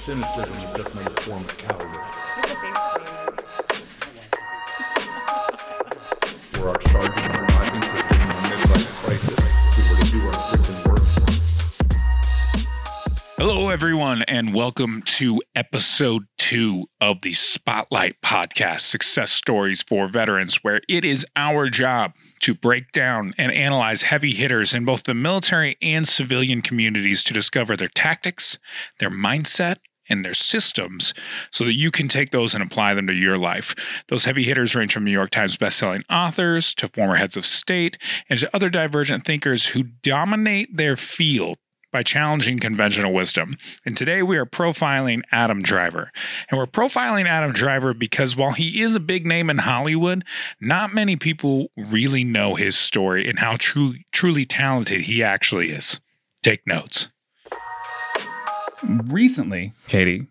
Cynicism is just another form of cowardice. Were our sergeant and I interested in the midlife crisis if we were to do our written work? Hello, everyone, and welcome to episode 2 of the Spotlight Podcast, Success Stories for Veterans, where it is our job to break down and analyze heavy hitters in both the military and civilian communities to discover their tactics, their mindset, and their systems so that you can take those and apply them to your life. Those heavy hitters range from New York Times bestselling authors to former heads of state and to other divergent thinkers who dominate their field by challenging conventional wisdom. And today we are profiling Adam Driver. And we're profiling Adam Driver because while he is a big name in Hollywood, not many people really know his story and how truly talented he actually is. Take notes. Recently, Katie,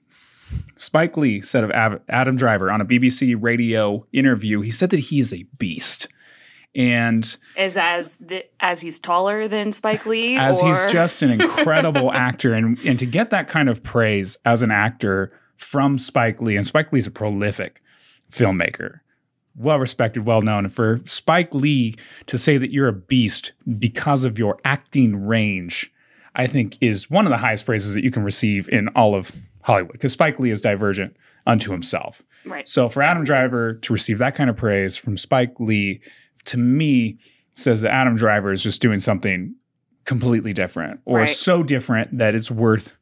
Spike Lee said of Adam Driver on a BBC radio interview, he said that he is a beast. And as he's taller than Spike Lee? He's just an incredible actor. And to get that kind of praise as an actor from Spike Lee, and Spike Lee's a prolific filmmaker, well-respected, well-known. And for Spike Lee to say that you're a beast because of your acting range, I think is one of the highest praises that you can receive in all of Hollywood, because Spike Lee is divergent unto himself. Right. So for Adam Driver to receive that kind of praise from Spike Lee, to me, says that Adam Driver is just doing something completely different, or so different that it's worth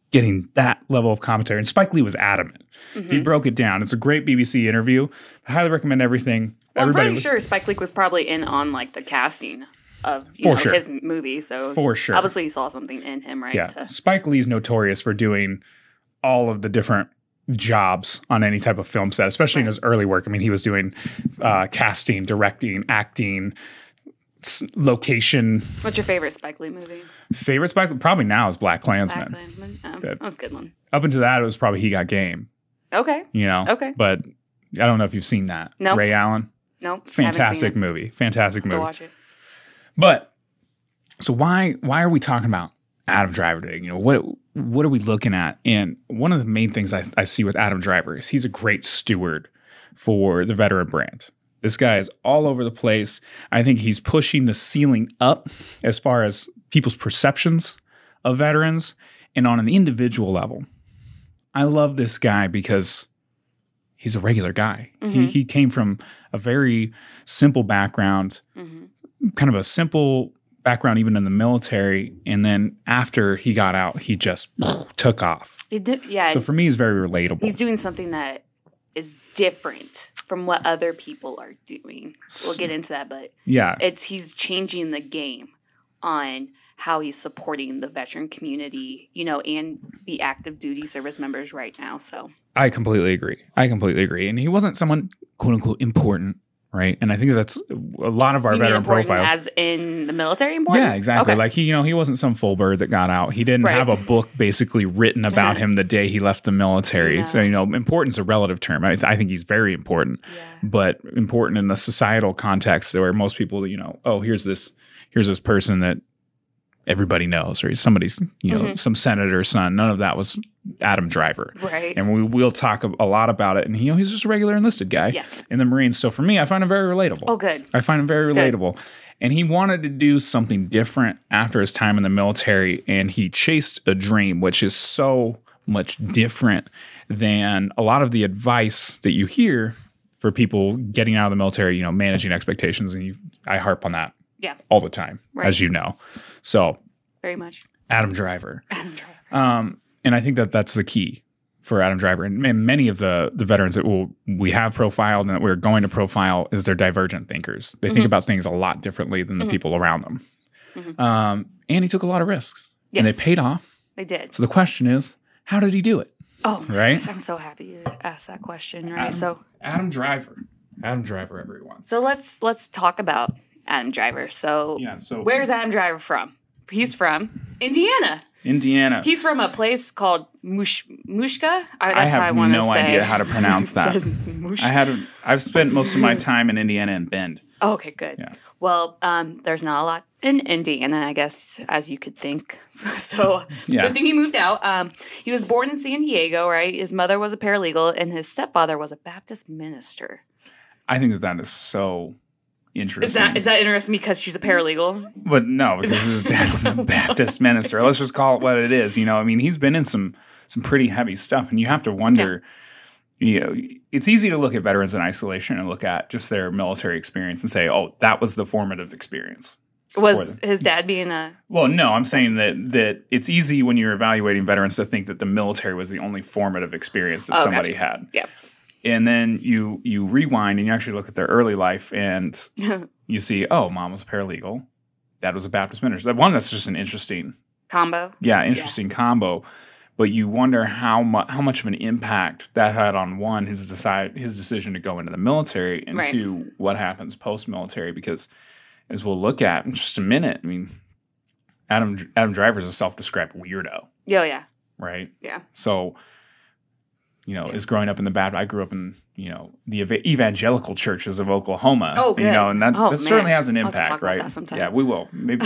getting that level of commentary. And Spike Lee was adamant. Mm-hmm. He broke it down. It's a great BBC interview. I highly recommend everything. Well, I'm pretty sure Spike Lee was probably in on like the casting of his movie. So for sure, obviously he saw something in him, right? Yeah. Spike Lee's notorious for doing all of the different jobs on any type of film set, especially in his early work. I mean, he was doing casting, directing, acting, location. What's your favorite Spike Lee movie? Favorite Spike Lee? Probably now is Black Klansman. Black Klansman? Oh, that was a good one. Up until that, it was probably He Got Game. Okay. Okay. But I don't know if you've seen that. No. Ray Allen? Nope. Fantastic movie. Fantastic movie. To watch it. But, so why are we talking about Adam Driver today? What are we looking at? And one of the main things I see with Adam Driver is he's a great steward for the veteran brand. This guy is all over the place. I think he's pushing the ceiling up as far as people's perceptions of veterans and on an individual level. I love this guy because he's a regular guy. Mm-hmm. He came from a very simple background, kind of a simple background even in the military, and then after he got out, he just took off. So for me, he's very relatable. He's doing something that is different from what other people are doing. We'll get into that, but he's changing the game on how he's supporting the veteran community, and the active duty service members right now. So I completely agree. And he wasn't someone quote unquote important. Right. And I think that's a lot of our veteran profiles. As in the military important? Yeah, exactly. Okay. Like he wasn't some full bird that got out. He didn't have a book basically written about him the day he left the military. No. So, important's a relative term. I think he's very important, but important in the societal context where most people, here's this person that everybody knows, or somebody's, some senator's son. None of that was Adam Driver. Right. And we'll talk a lot about it. And, he's just a regular enlisted guy in the Marines. So for me, I find him very relatable. Oh, good. I find him very relatable. And he wanted to do something different after his time in the military. And he chased a dream, which is so much different than a lot of the advice that you hear for people getting out of the military, managing expectations. And I harp on that all the time, as you know. So very much Adam Driver. And I think that's the key for Adam Driver. And many of the veterans that we have profiled and that we're going to profile is they're divergent thinkers. They think about things a lot differently than the people around them. And he took a lot of risks. Yes. And they paid off. They did. So the question is, how did he do it? Oh, right? Gosh, I'm so happy you asked that question. Right. Adam Driver, everyone. So let's talk about Adam Driver. So where's Adam Driver from? He's from Indiana. He's from a place called Mushka. I have no idea how to pronounce that. I've spent most of my time in Indiana and Bend. Oh, okay, good. Yeah. Well, there's not a lot in Indiana, I guess, as you could think. So Yeah. good thing he moved out. He was born in San Diego, right? His mother was a paralegal, and his stepfather was a Baptist minister. I think that is so interesting. Is that interesting because she's a paralegal? But no, because his dad was a Baptist minister. Let's just call it what it is. I mean, he's been in some pretty heavy stuff, and you have to wonder. Yeah. It's easy to look at veterans in isolation and look at just their military experience and say, "Oh, that was the formative experience." Was his dad being a? Well, no, I'm saying that it's easy when you're evaluating veterans to think that the military was the only formative experience that somebody had. Yeah. And then you rewind and you actually look at their early life and you see, oh, mom was a paralegal. Dad was a Baptist minister. That's just an interesting combo. Yeah, interesting combo. But you wonder how much of an impact that had on one, his decision to go into the military, and two, what happens post-military. Because as we'll look at in just a minute, I mean, Adam Driver's a self-described weirdo. Oh, yeah. Right? Yeah. So, is growing up in the I grew up in, the evangelical churches of Oklahoma. Oh, good. And that certainly has an impact, I'll talk right? About that sometime. Yeah, we will. Maybe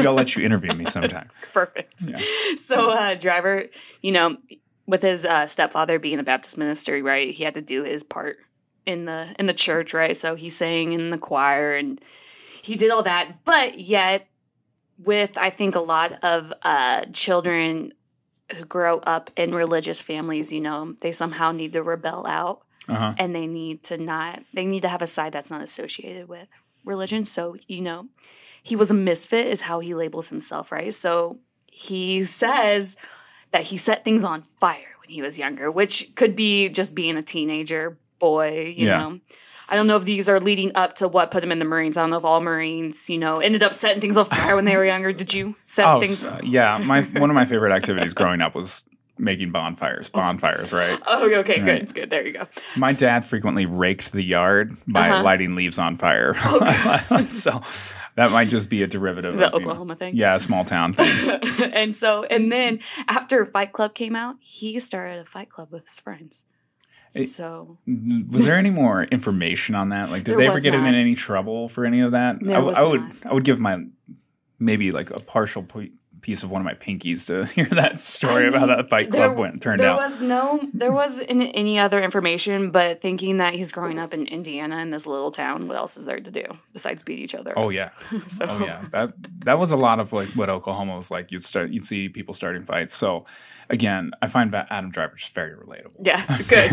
I'll let you interview me sometime. Perfect. Yeah. So Driver, with his stepfather being a Baptist minister, right, he had to do his part in the church, right? So he sang in the choir and he did all that. But yet, with I think a lot of children who grow up in religious families, they somehow need to rebel out, and they need to have a side that's not associated with religion. So he was a misfit is how he labels himself, right? So he says that he set things on fire when he was younger, which could be just being a teenager boy, you know. I don't know if these are leading up to what put him in the Marines. I don't know if all Marines, ended up setting things on fire when they were younger. Did you set things? Yeah. One of my favorite activities growing up was making bonfires, right? Oh, okay, right. Good. There you go. My dad frequently raked the yard by lighting leaves on fire. So that might just be a derivative. Is that Oklahoma thing? Yeah, a small town thing. and then after Fight Club came out, he started a fight club with his friends. So was there any more information on that? Like, did they ever get him in any trouble for any of that? I would give maybe like a partial piece of one of my pinkies to hear that story about how that fight club turned out. There wasn't any other information, but thinking that he's growing up in Indiana in this little town, what else is there to do besides beat each other? Oh yeah. That was a lot of like what Oklahoma was like. You'd see people starting fights. So again, I find Adam Driver just very relatable. Yeah, good.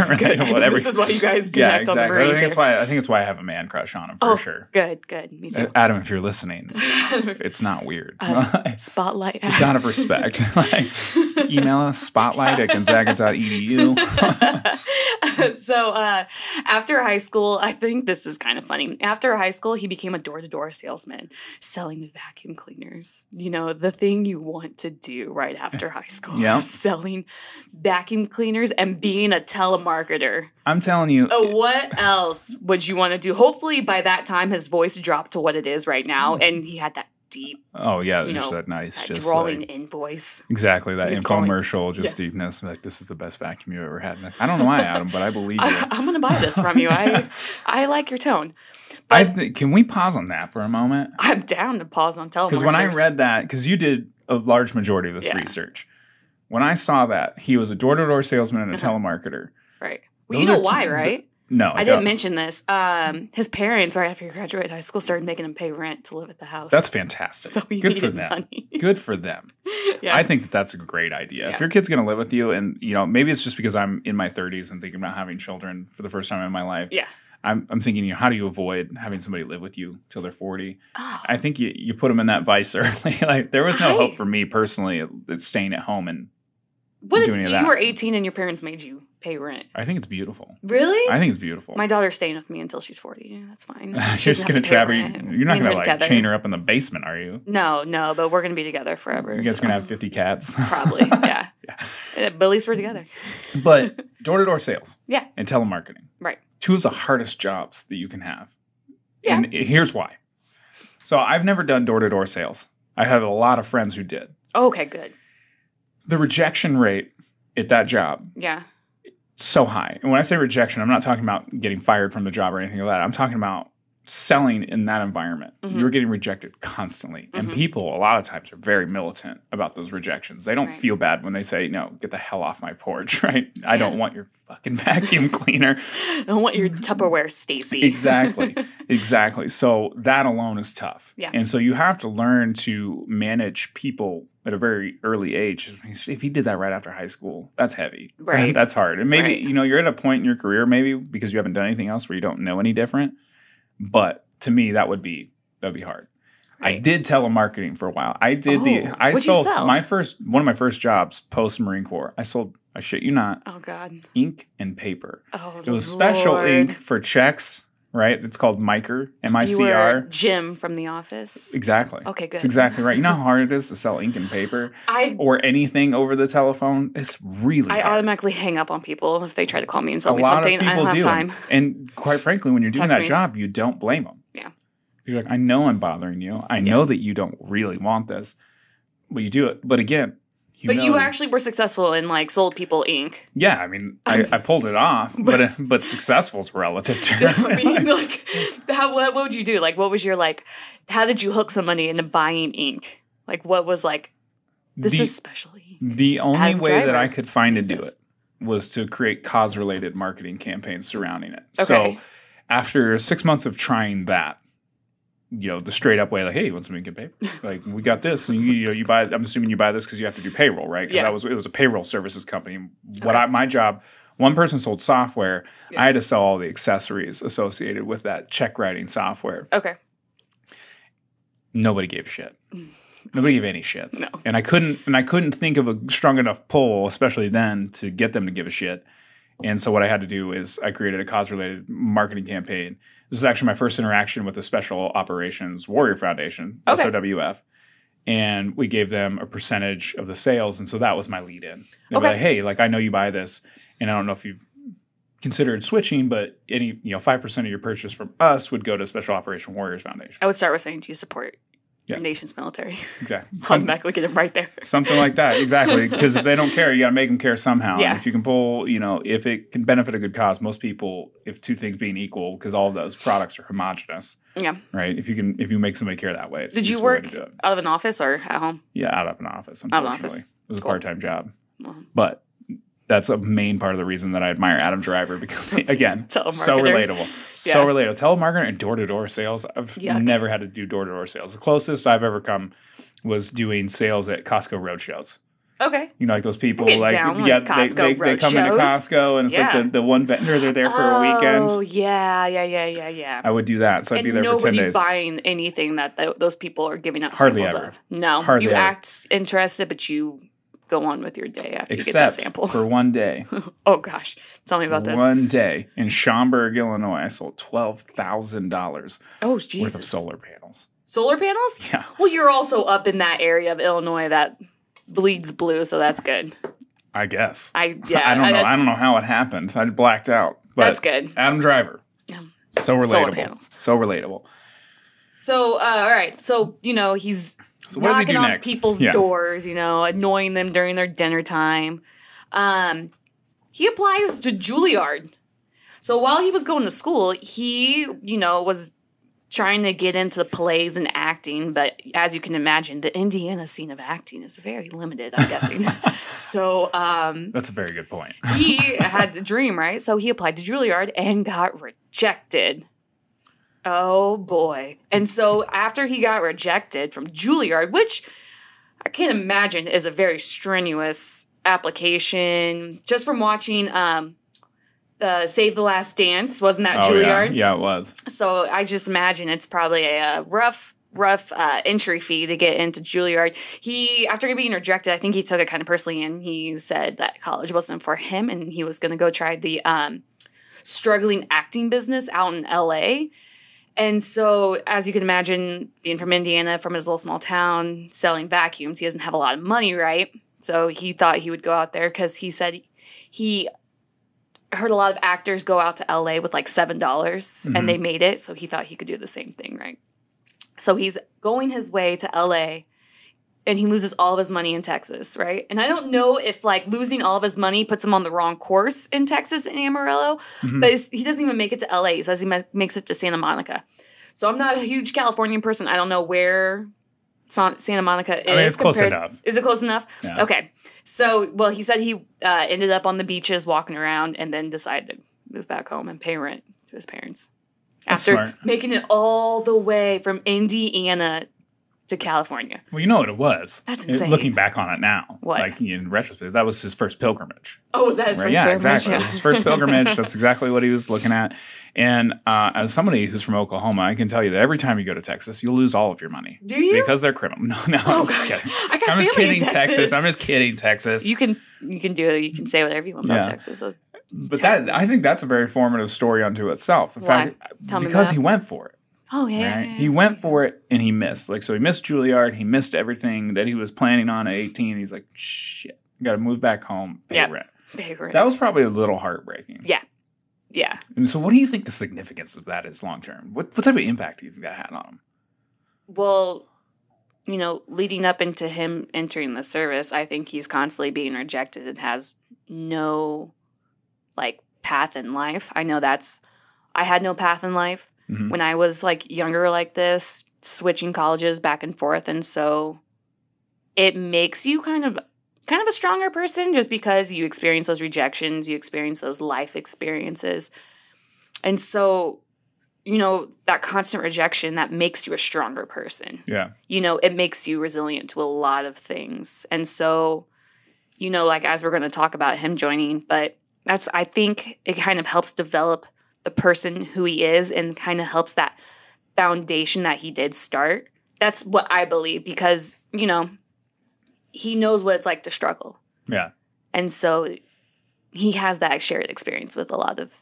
This is why you guys connect on the Marines. I think it's why I have a man crush on him for sure. Good. Me too. Adam, if you're listening, it's not weird. Spotlight. It's out of respect. Email us, spotlight@gonzaga.edu. So after high school, I think this is kind of funny. After high school, he became a door-to-door salesman selling vacuum cleaners. The thing you want to do right after high school. Yeah. Selling vacuum cleaners and being a telemarketer. I'm telling you. What else would you want to do? Hopefully by that time his voice dropped to what it is right now, and he had that deep. Oh yeah, just that nice, that just drawling in voice. Exactly, that infomercial, deepness. Like, this is the best vacuum you ever had. I don't know why, Adam, but I believe you. I'm gonna buy this from you. I like your tone. But can we pause on that for a moment? I'm down to pause on telemarketers. Because when I read that, because you did a large majority of this research. When I saw that he was a door-to-door salesman and a telemarketer. Right. Well, you know why, right? No, I didn't mention this. His parents, right after he graduated high school, started making him pay rent to live at the house. That's fantastic. So he Good for needed them. money. Good for them. Yeah. I think that's a great idea. Yeah. If your kid's going to live with you, and maybe it's just because I'm in my 30s and thinking about having children for the first time in my life. Yeah. I'm thinking, how do you avoid having somebody live with you till they're 40? Oh. I think you put them in that vice early. Like, there was no hope for me personally staying at home and. What if you were 18 and your parents made you pay rent? I think it's beautiful. Really? I think it's beautiful. My daughter's staying with me until she's 40. Yeah, that's fine. She's just going to trap her. You're not going to chain her up in the basement, are you? No, but we're going to be together forever. You guys going to have 50 cats? Probably, yeah. But at least we're together. But door-to-door sales. Yeah. And telemarketing. Right. Two of the hardest jobs that you can have. Yeah. And here's why. So I've never done door-to-door sales. I have a lot of friends who did. Oh, okay, good. The rejection rate at that job. Yeah. So high. And when I say rejection, I'm not talking about getting fired from the job or anything like that. I'm talking about selling in that environment, you're getting rejected constantly. And people, a lot of times, are very militant about those rejections. They don't feel bad when they say, no, get the hell off my porch, right? Yeah. I don't want your fucking vacuum cleaner. I don't want your Tupperware Stacy. Exactly. So that alone is tough. Yeah. And so you have to learn to manage people at a very early age. If he did that right after high school, that's heavy. Right. That's hard. And maybe, you're at a point in your career, maybe because you haven't done anything else where you don't know any different. But to me, that'd be hard. Right. I did telemarketing for a while. I did what'd you sell? One of my first jobs post Marine Corps. I sold, I shit you not, ink and paper. Oh, it was special ink for checks, right? It's called MICR, MICR. You were Jim from The Office. Exactly. Okay, good. That's exactly right. You know how hard it is to sell ink and paper or anything over the telephone? It's really hard. I automatically hang up on people if they try to call me and sell me something. I don't have time. And quite frankly, when you're doing that job, you don't blame them. Yeah. You're like, I know I'm bothering you. I know that you don't really want this, but you do it. But again, humility. But you actually were successful and sold people ink. Yeah, I mean, I pulled it off, but successful is relative term. I mean, what would you do? What was your how did you hook somebody into buying ink? What was this is special ink? The only way that I could find to do it was to create cause-related marketing campaigns surrounding it. Okay. So after 6 months of trying that, the straight up way, hey, you want some ink and paper? We got this, and you buy. I'm assuming you buy this because you have to do payroll, right? Because it was a payroll services company. My job, one person sold software. Yeah. I had to sell all the accessories associated with that check writing software. Okay. Nobody gave a shit. Nobody gave any shits. No. And I couldn't think of a strong enough pull, especially then, to get them to give a shit. And so what I had to do is I created a cause-related marketing campaign. This is actually my first interaction with the Special Operations Warrior Foundation, SOWF. And we gave them a percentage of the sales. And so that was my lead in. They were like, hey, I know you buy this. And I don't know if you've considered switching, but any 5% of your purchase from us would go to Special Operations Warriors Foundation. I would start with saying, do you support your nation's military? Exactly. Automatically get them right there. Something like that. Exactly. Because if they don't care, you got to make them care somehow. Yeah. And if you can pull, if it can benefit a good cause, most people, if two things being equal, because all of those products are homogenous. Yeah. Right. If you make somebody care that way, it's Did you work out of an office or at home? Yeah, out of an office. Unfortunately, out of an office. It was a part-time job, but that's a main part of the reason that I admire Adam Driver because, again, so relatable. So relatable. Telemarketer and door-to-door sales. I've never had to do door-to-door sales. The closest I've ever come was doing sales at Costco roadshows. Okay. Those people they come into Costco and it's the one vendor, they're there for a weekend. Oh, yeah. I would do that. So I'd be there for 10 days. Nobody's buying anything that those people are giving out Hardly samples ever. of. No. Hardly you ever. act interested, but you go on with your day after you get that sample. For one day. Oh, gosh. Tell me about this. One day in Schaumburg, Illinois, I sold $12,000 worth of solar panels. Solar panels? Yeah. Well, you're also up in that area of Illinois that bleeds blue, so that's good. I guess. I don't know. I don't know how it happened. I just blacked out. But that's good. Adam Driver. So relatable. Solar panels. So relatable. So, all right. So, he's knocking on people's doors, annoying them during their dinner time. He applies to Juilliard. So while he was going to school, he, was trying to get into the plays and acting. But as you can imagine, the Indiana scene of acting is very limited, I'm guessing. So that's a very good point. He had the dream, right? So he applied to Juilliard and got rejected. Oh, boy. And so after he got rejected from Juilliard, which I can't imagine is a very strenuous application, just from watching Save the Last Dance, wasn't that Juilliard? Yeah, it was. So I just imagine it's probably a rough entry fee to get into Juilliard. After being rejected, I think he took it kind of personally, and he said that college wasn't for him, and he was going to go try the struggling acting business out in L.A., and so, as you can imagine, being from Indiana, from his little small town, selling vacuums, he doesn't have a lot of money, right? So he thought he would go out there because he said he heard a lot of actors go out to LA with $7 and they made it. So he thought he could do the same thing, right? So he's going his way to LA and he loses all of his money in Texas, right? And I don't know if losing all of his money puts him on the wrong course in Texas and Amarillo, but he doesn't even make it to LA. He says he makes it to Santa Monica. So I'm not a huge Californian person. I don't know where Santa Monica is. I mean, it's close enough. Is it close enough? Yeah. Okay. So, well, he said he ended up on the beaches walking around and then decided to move back home and pay rent to his parents. That's After smart. making it all the way from Indiana to California. Well, you know what it was. That's insane. Looking back on it now. What? Like, in retrospect, that was his first pilgrimage. Oh, was that his first pilgrimage? Exactly. Yeah. It was his first pilgrimage. That's exactly what he was looking at. And as somebody who's from Oklahoma, I can tell you that every time you go to Texas, you'll lose all of your money. Do you? Because they're criminal. No, I'm just kidding. I'm just kidding, Texas. I'm just kidding, Texas. You can say whatever you want about Texas. But I think that's a very formative story unto itself. Why? Tell me because that. he went for it. Oh, yeah. Right? He went for it and he missed. Like, so he missed Juilliard. He missed everything that he was planning on at 18. He's like, shit, got to move back home, pay rent. That was probably a little heartbreaking. Yeah. Yeah. And so what do you think the significance of that is long term? What type of impact do you think that had on him? Well, leading up into him entering the service, I think he's constantly being rejected and has no, path in life. I know I had no path in life. Mm-hmm. When I was younger like this, switching colleges back and forth, and so it makes you kind of a stronger person just because you experience those rejections, you experience those life experiences. And so, that constant rejection, that makes you a stronger person. Yeah. It makes you resilient to a lot of things. And so, as we're going to talk about him joining, but I think it kind of helps develop the person who he is and kind of helps that foundation that he did start. That's what I believe because, he knows what it's like to struggle. Yeah. And so he has that shared experience with a lot of,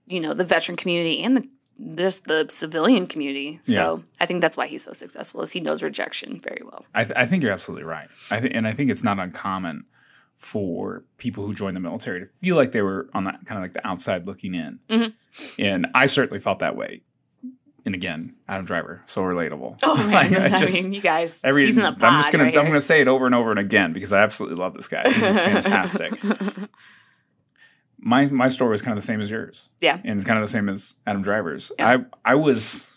the veteran community and just the civilian community. So I think that's why he's so successful is he knows rejection very well. I think you're absolutely right. I think it's not uncommon for people who join the military to feel like they were on that kind of like the outside looking in. Mm-hmm. And I certainly felt that way. And again, Adam Driver, so relatable. Oh man, you guys. He's in the pod. I'm gonna say it over and over and again because I absolutely love this guy. He's fantastic. My story was kind of the same as yours. Yeah, and it's kind of the same as Adam Driver's. Yeah. I was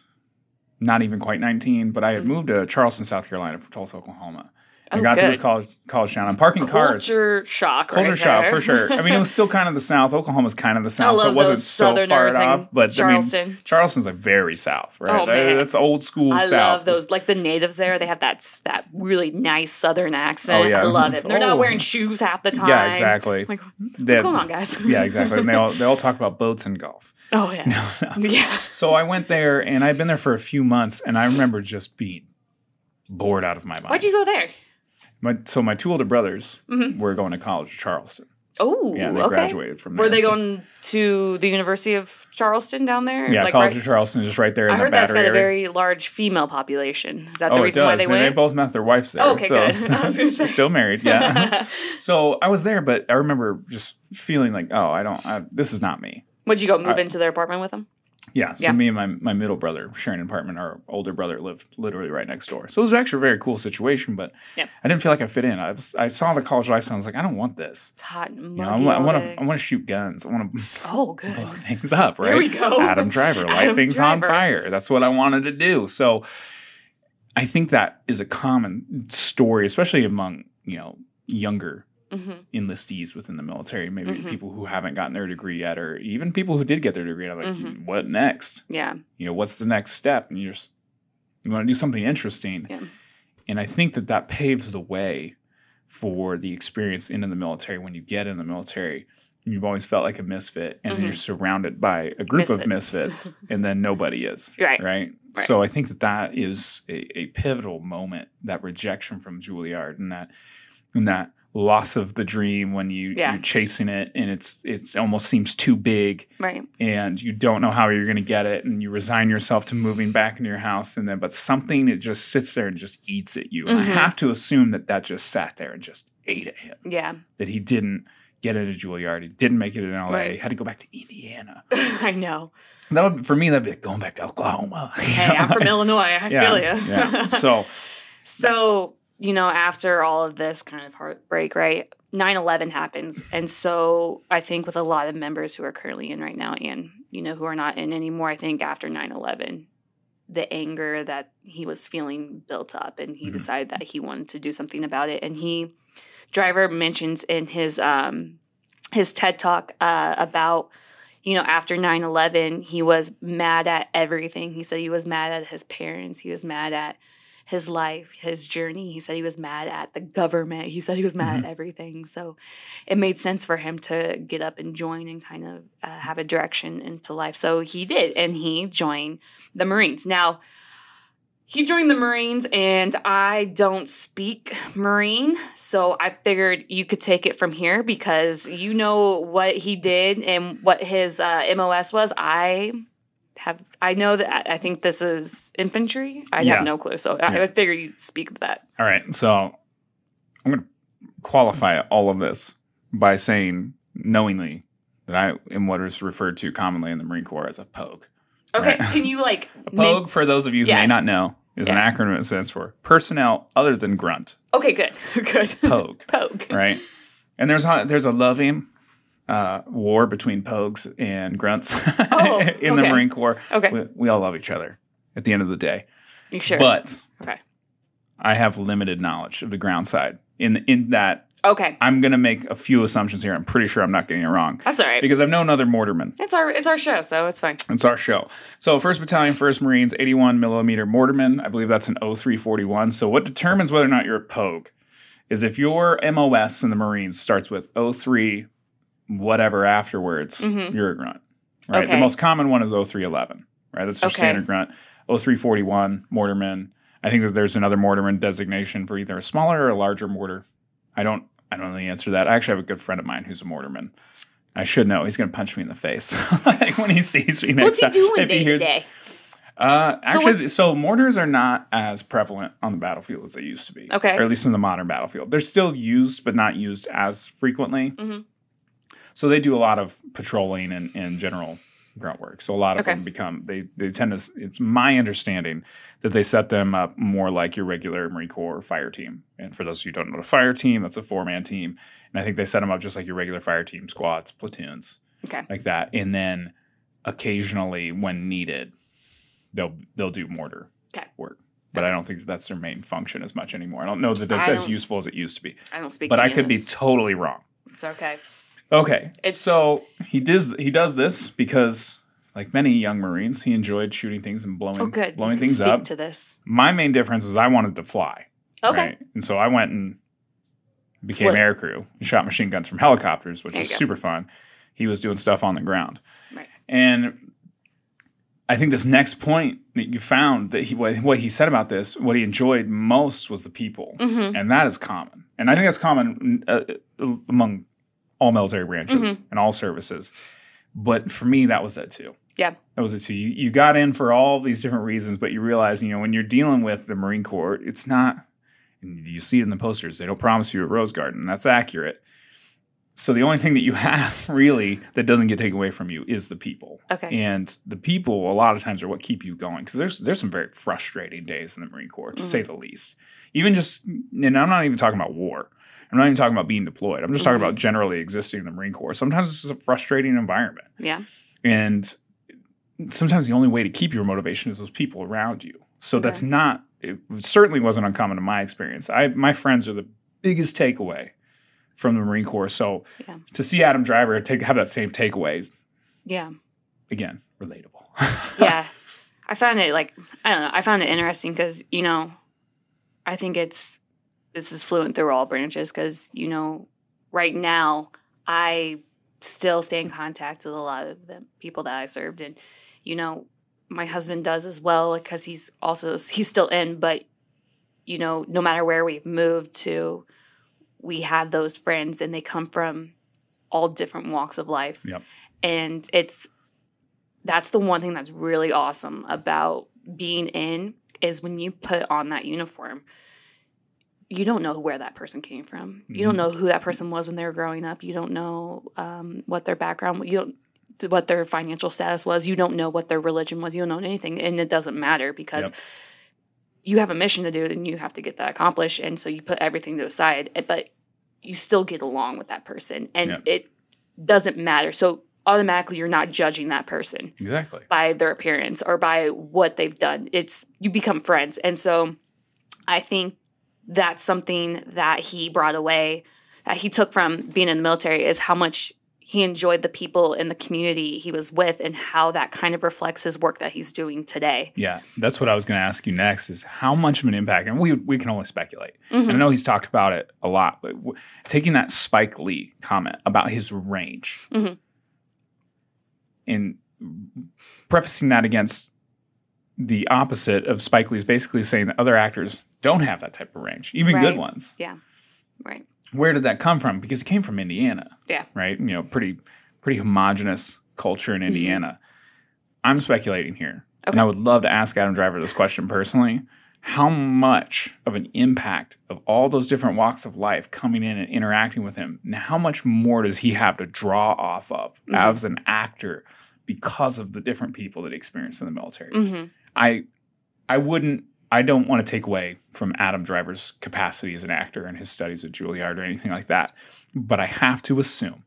not even quite 19, but I had moved to Charleston, South Carolina from Tulsa, Oklahoma. I got to this college town. I'm parking cars. Culture shock for sure. I mean, it was still kind of the South. Oklahoma's kind of the South, so it wasn't so far off. But Charleston. Charleston's very South, right? Oh, man. That's old school South. I love those. The natives there, they have that really nice Southern accent. Oh, yeah. I love it. They're not wearing shoes half the time. Yeah, exactly. What's going on, guys? Yeah, exactly. And they all talk about boats and golf. Oh, yeah. No. Yeah. So I went there, and I'd been there for a few months, and I remember just being bored out of my mind. Why'd you go there? My two older brothers were going to college in Charleston. Oh, yeah, they graduated from there. Were they going to the University of Charleston down there? Yeah, College of Charleston is right there in the Battery area. I heard that's got a very large female population. Is that the reason why they went? They both met their wives there. Oh, okay, good. I was still married, yeah. So I was there, but I remember just feeling like, this is not me. Would you go move into their apartment with them? Yeah, so me and my middle brother sharing an apartment. Our older brother lived literally right next door. So it was actually a very cool situation, but I didn't feel like I fit in. I saw the college lifestyle. I was like, I don't want this. It's hot and muggy I want to shoot guns. I want to blow things up, right? Here we go. Adam Driver, light things on fire. That's what I wanted to do. So I think that is a common story, especially among, younger enlistees within the military, maybe people who haven't gotten their degree yet, or even people who did get their degree. I'm like, what next? Yeah. What's the next step? And you want to do something interesting. Yeah. And I think that paves the way for the experience into the military. When you get in the military, and you've always felt like a misfit, and then you're surrounded by a group of misfits, and then nobody is. Right. So I think that is a pivotal moment, that rejection from Juilliard, and that loss of the dream when you're chasing it and it's almost seems too big, right? And you don't know how you're going to get it, and you resign yourself to moving back into your house, and then but something, it just sits there and just eats at you. And I have to assume that just sat there and just ate at him. Yeah, that he didn't get into Juilliard, he didn't make it in LA, had to go back to Indiana. I know. For me, that'd be like going back to Oklahoma. Hey, I'm from Illinois. I feel you. Yeah. So. After all of this kind of heartbreak, right, 9/11 happens. And so I think with a lot of members who are currently in right now and, who are not in anymore, I think after 9/11, the anger that he was feeling built up, and he decided that he wanted to do something about it. And Driver mentions in his TED Talk about, after 9/11, he was mad at everything. He said he was mad at his parents. He was mad at his life, his journey. He said he was mad at the government. He said he was mad at everything. So it made sense for him to get up and join and kind of have a direction into life. So he did, and he joined the Marines. Now, he joined the Marines, and I don't speak Marine, so I figured you could take it from here because you know what he did and what his MOS was. I know that I think this is infantry. I have no clue, so I would figure you'd speak of that. All right, so I'm going to qualify all of this by saying knowingly that I am what is referred to commonly in the Marine Corps as a pogue. Okay, right? Can you a pogue, for those of you who may not know, is an acronym that stands for personnel other than grunt. Okay, good. Pogue. Pogue. Right? And there's a loving war between pogues and grunts in the Marine Corps. Okay. We all love each other at the end of the day. You sure? But okay. I have limited knowledge of the ground side in that. Okay. I'm going to make a few assumptions here. I'm pretty sure I'm not getting it wrong. That's all right. Because I've known other mortarmen. It's our show, so it's fine. It's our show. So 1st Battalion, 1st Marines, 81 millimeter mortarman. I believe that's an 0341. So what determines whether or not you're a pogue is if your MOS in the Marines starts with 03 whatever afterwards, you're a grunt. Right? Okay. The most common one is 0311. Right? That's your standard grunt. 0341, mortarman. I think that there's another mortarman designation for either a smaller or a larger mortar. I don't know the answer to that. I actually have a good friend of mine who's a mortarman. I should know. He's going to punch me in the face like when he sees me next time. What's he doing day to day? Actually, so mortars are not as prevalent on the battlefield as they used to be. Okay. Or at least in the modern battlefield. They're still used, but not used as frequently. Mm-hmm. So they do a lot of patrolling and general grunt work. So a lot of them they tend to, it's my understanding that they set them up more like your regular Marine Corps fire team. And for those of you who don't know, the fire team, that's a 4-man team. And I think they set them up just like your regular fire team, squads, platoons, like that. And then occasionally when needed, they'll do mortar work. But I don't think that's their main function as much anymore. I don't know that that's as useful as it used to be. I don't speak But I could be totally wrong. It's okay. Okay, so he does this because, like many young Marines, he enjoyed shooting things and blowing things up. To this. My main difference is I wanted to fly. Okay. Right? And so I went and became aircrew and shot machine guns from helicopters, which was super fun. He was doing stuff on the ground. Right. And I think this next point that you found that what he said about this, what he enjoyed most was the people. Mm-hmm. And that is common. And I think that's common among all military branches and all services. But for me, that was it too. Yeah. That was it too. You got in for all these different reasons, but you realize, when you're dealing with the Marine Corps, it's not, and you see it in the posters, they don't promise you a rose garden, and that's accurate. So the only thing that you have really that doesn't get taken away from you is the people. Okay. And the people a lot of times are what keep you going, because there's some very frustrating days in the Marine Corps, to say the least. Even just, and I'm not even talking about war. I'm not even talking about being deployed. I'm just talking about generally existing in the Marine Corps. Sometimes it's just a frustrating environment. Yeah. And sometimes the only way to keep your motivation is those people around you. So that's not, it certainly wasn't uncommon in my experience. My friends are the biggest takeaway from the Marine Corps. So to see Adam Driver have that same takeaway, again, relatable. Yeah. I found it I found it interesting because, I think this is fluent through all branches because, right now I still stay in contact with a lot of the people that I served. And, my husband does as well because he's still in. But, no matter where we've moved to, we have those friends and they come from all different walks of life. Yep. And that's the one thing that's really awesome about being in is when you put on that uniform, you don't know where that person came from. You don't know who that person was when they were growing up. You don't know what their background, what their financial status was. You don't know what their religion was. You don't know anything. And it doesn't matter because you have a mission to do and you have to get that accomplished. And so you put everything to the side, but you still get along with that person. And it doesn't matter. So automatically you're not judging that person exactly by their appearance or by what they've done. You become friends. And so I think that's something that he brought away, that he took from being in the military, is how much he enjoyed the people in the community he was with and how that kind of reflects his work that he's doing today. Yeah, that's what I was going to ask you next, is how much of an impact, and we can only speculate. And I know he's talked about it a lot, but taking that Spike Lee comment about his range and prefacing that against the opposite of Spike Lee's basically saying that other actors don't have that type of range, even good ones. Yeah, right. Where did that come from? Because it came from Indiana. Yeah. Right? Pretty homogenous culture in Indiana. I'm speculating here. Okay. And I would love to ask Adam Driver this question personally. How much of an impact of all those different walks of life coming in and interacting with him, now how much more does he have to draw off of as an actor because of the different people that he experienced in the military? I don't want to take away from Adam Driver's capacity as an actor and his studies at Juilliard or anything like that, but I have to assume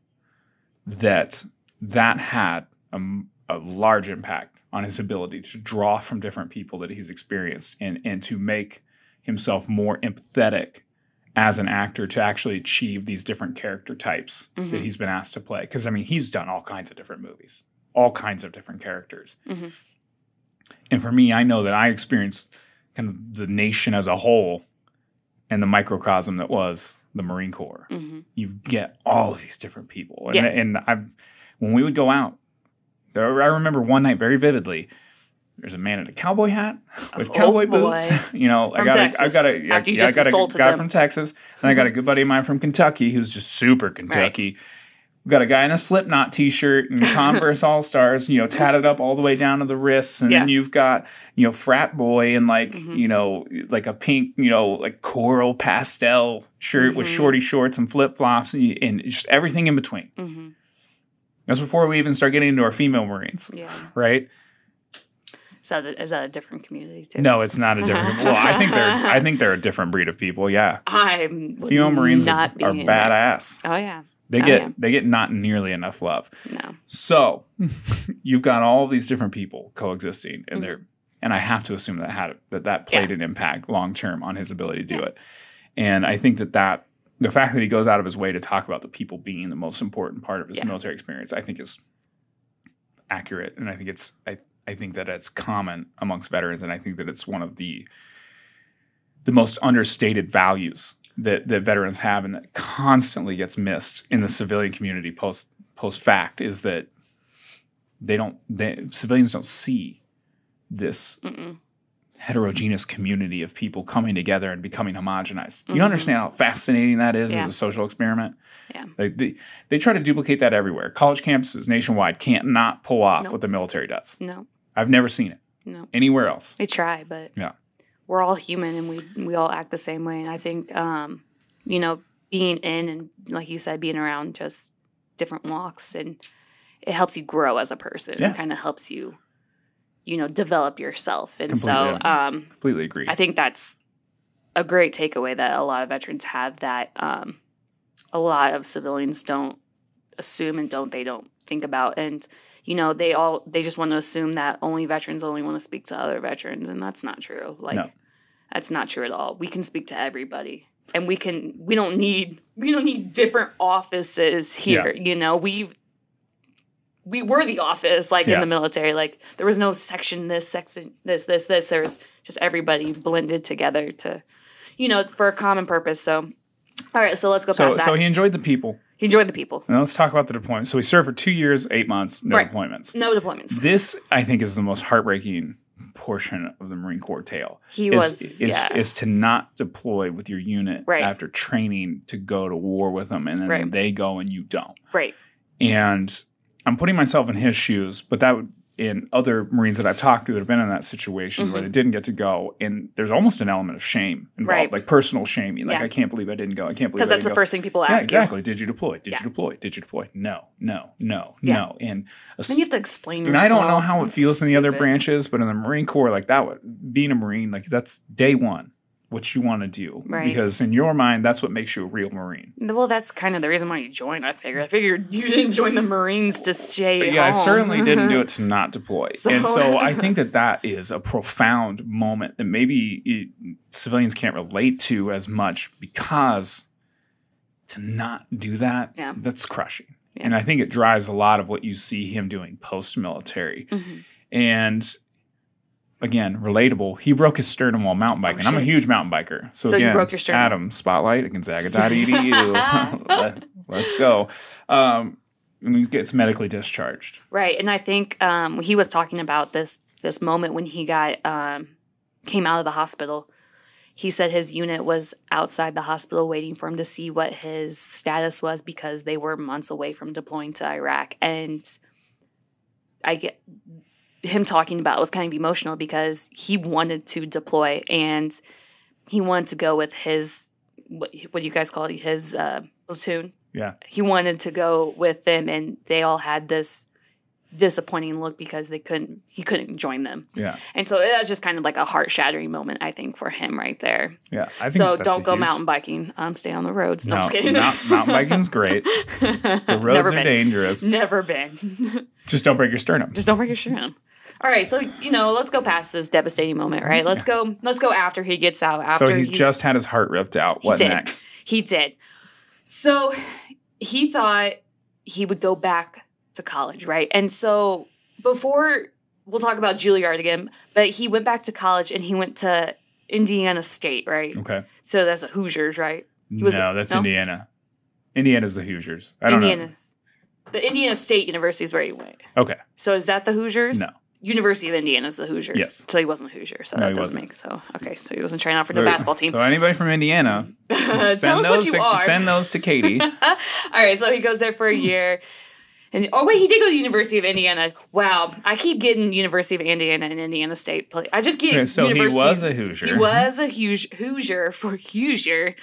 that had a large impact on his ability to draw from different people that he's experienced and to make himself more empathetic as an actor to actually achieve these different character types that he's been asked to play. Because, I mean, he's done all kinds of different movies, all kinds of different characters. And for me, I know that I experienced kind of the nation as a whole and the microcosm that was the Marine Corps. You get all of these different people. And when we would go out, I remember one night very vividly, there's a man in a cowboy hat with cowboy boots. I got a guy from Texas, and I got a good buddy of mine from Kentucky who's just super Kentucky. Right. We've got a guy in a Slipknot t-shirt and Converse All-Stars, tatted up all the way down to the wrists. And then you've got, frat boy in like a pink, like coral pastel shirt with shorty shorts and flip-flops and just everything in between. That's before we even start getting into our female Marines. Yeah. Right? Is that a different community too? No, it's not a different. Well, I think they're a different breed of people. Yeah. Female Marines are badass. Oh yeah. They get not nearly enough love. No. So you've got all these different people coexisting, and I have to assume that played an impact long term on his ability to do it. And I think that the fact that he goes out of his way to talk about the people being the most important part of his military experience, I think is accurate, and I think that it's common amongst veterans, and I think that it's one of the most understated values that veterans have, and that constantly gets missed in the civilian community post fact, is that civilians don't see this heterogeneous community of people coming together and becoming homogenized. You understand how fascinating that is as a social experiment? Yeah. Like they try to duplicate that everywhere. College campuses nationwide can't not pull off what the military does. No. I've never seen it. No. Anywhere else. They try, but we're all human and we all act the same way. And I think, being in and, like you said, being around just different walks, and it helps you grow as a person. Yeah. It kind of helps you, develop yourself. And completely agree. I think that's a great takeaway that a lot of veterans have, that a lot of civilians don't assume and don't think about. And, they just want to assume that only veterans only want to speak to other veterans, and that's not true. That's not true at all. We can speak to everybody, and we don't need different offices here. Yeah. We were the office, in the military. Like, there was no section this, section this. There was just everybody blended together to, for a common purpose. So, all right, so let's go past that. So he enjoyed the people. Now let's talk about the deployment. So he served for 2 years, 8 months, no deployments. No deployments. This, I think, is the most heartbreaking portion of the Marine Corps tale. Is to not deploy with your unit after training to go to war with them, and then they go and you don't. Right. And I'm putting myself in his shoes, but that would, in other Marines that I've talked to that have been in that situation where they didn't get to go, and there's almost an element of shame involved, like personal shaming. Like, I can't believe I didn't go. I can't believe because that's the first thing people ask. Exactly. You. Did you deploy? Did you deploy? Did you deploy? No. And then you have to explain yourself. And I don't know how it feels in the other branches, but in the Marine Corps, being a Marine, that's day one. what you want to do. Right. Because in your mind, that's what makes you a real Marine. Well, that's kind of the reason why you joined, I figured you didn't join the Marines to stay home. Yeah, I certainly didn't do it to not deploy. And so I think that is a profound moment that maybe civilians can't relate to as much, because to not do that, that's crushing. Yeah. And I think it drives a lot of what you see him doing post-military. Mm-hmm. And again, relatable. He broke his sternum while mountain biking. I'm a huge mountain biker. So again, you broke your sternum. Adam, spotlight at Gonzaga.edu. Let's go. And he gets medically discharged. Right. And I think he was talking about this moment when he got came out of the hospital. He said his unit was outside the hospital waiting for him to see what his status was, because they were months away from deploying to Iraq. And I get him talking about it was kind of emotional, because he wanted to deploy and he wanted to go with his, what do you guys call it, his platoon. Yeah. He wanted to go with them, and they all had this disappointing look because he couldn't join them. Yeah. And so it was just kind of like a heart-shattering moment, I think, for him right there. Yeah. I think so don't go mountain biking. Stay on the roads. No, I'm just kidding. Mountain biking's great. The roads are dangerous. Never been. Just don't break your sternum. All right, so let's go past this devastating moment, right? Let's go after he gets out. After so he's just had his heart ripped out. What next? He did. So he thought he would go back to college, right? And so before, we'll talk about Juilliard again, but he went back to college and he went to Indiana State, right? Okay. So that's the Hoosiers, right? That's Indiana. Indiana's the Hoosiers. I don't know. The Indiana State University is where he went. Okay. So is that the Hoosiers? No. University of Indiana is the Hoosiers. Yes. So he wasn't a Hoosier. So that doesn't make so. Okay. So he wasn't trying out for the basketball team. So anybody from Indiana, tell us what you are. Send those to Katie. All right. So he goes there for a year. And he did go to the University of Indiana. Wow, I keep getting University of Indiana and Indiana State. I just get so University. He was a Hoosier. He was a Hoosier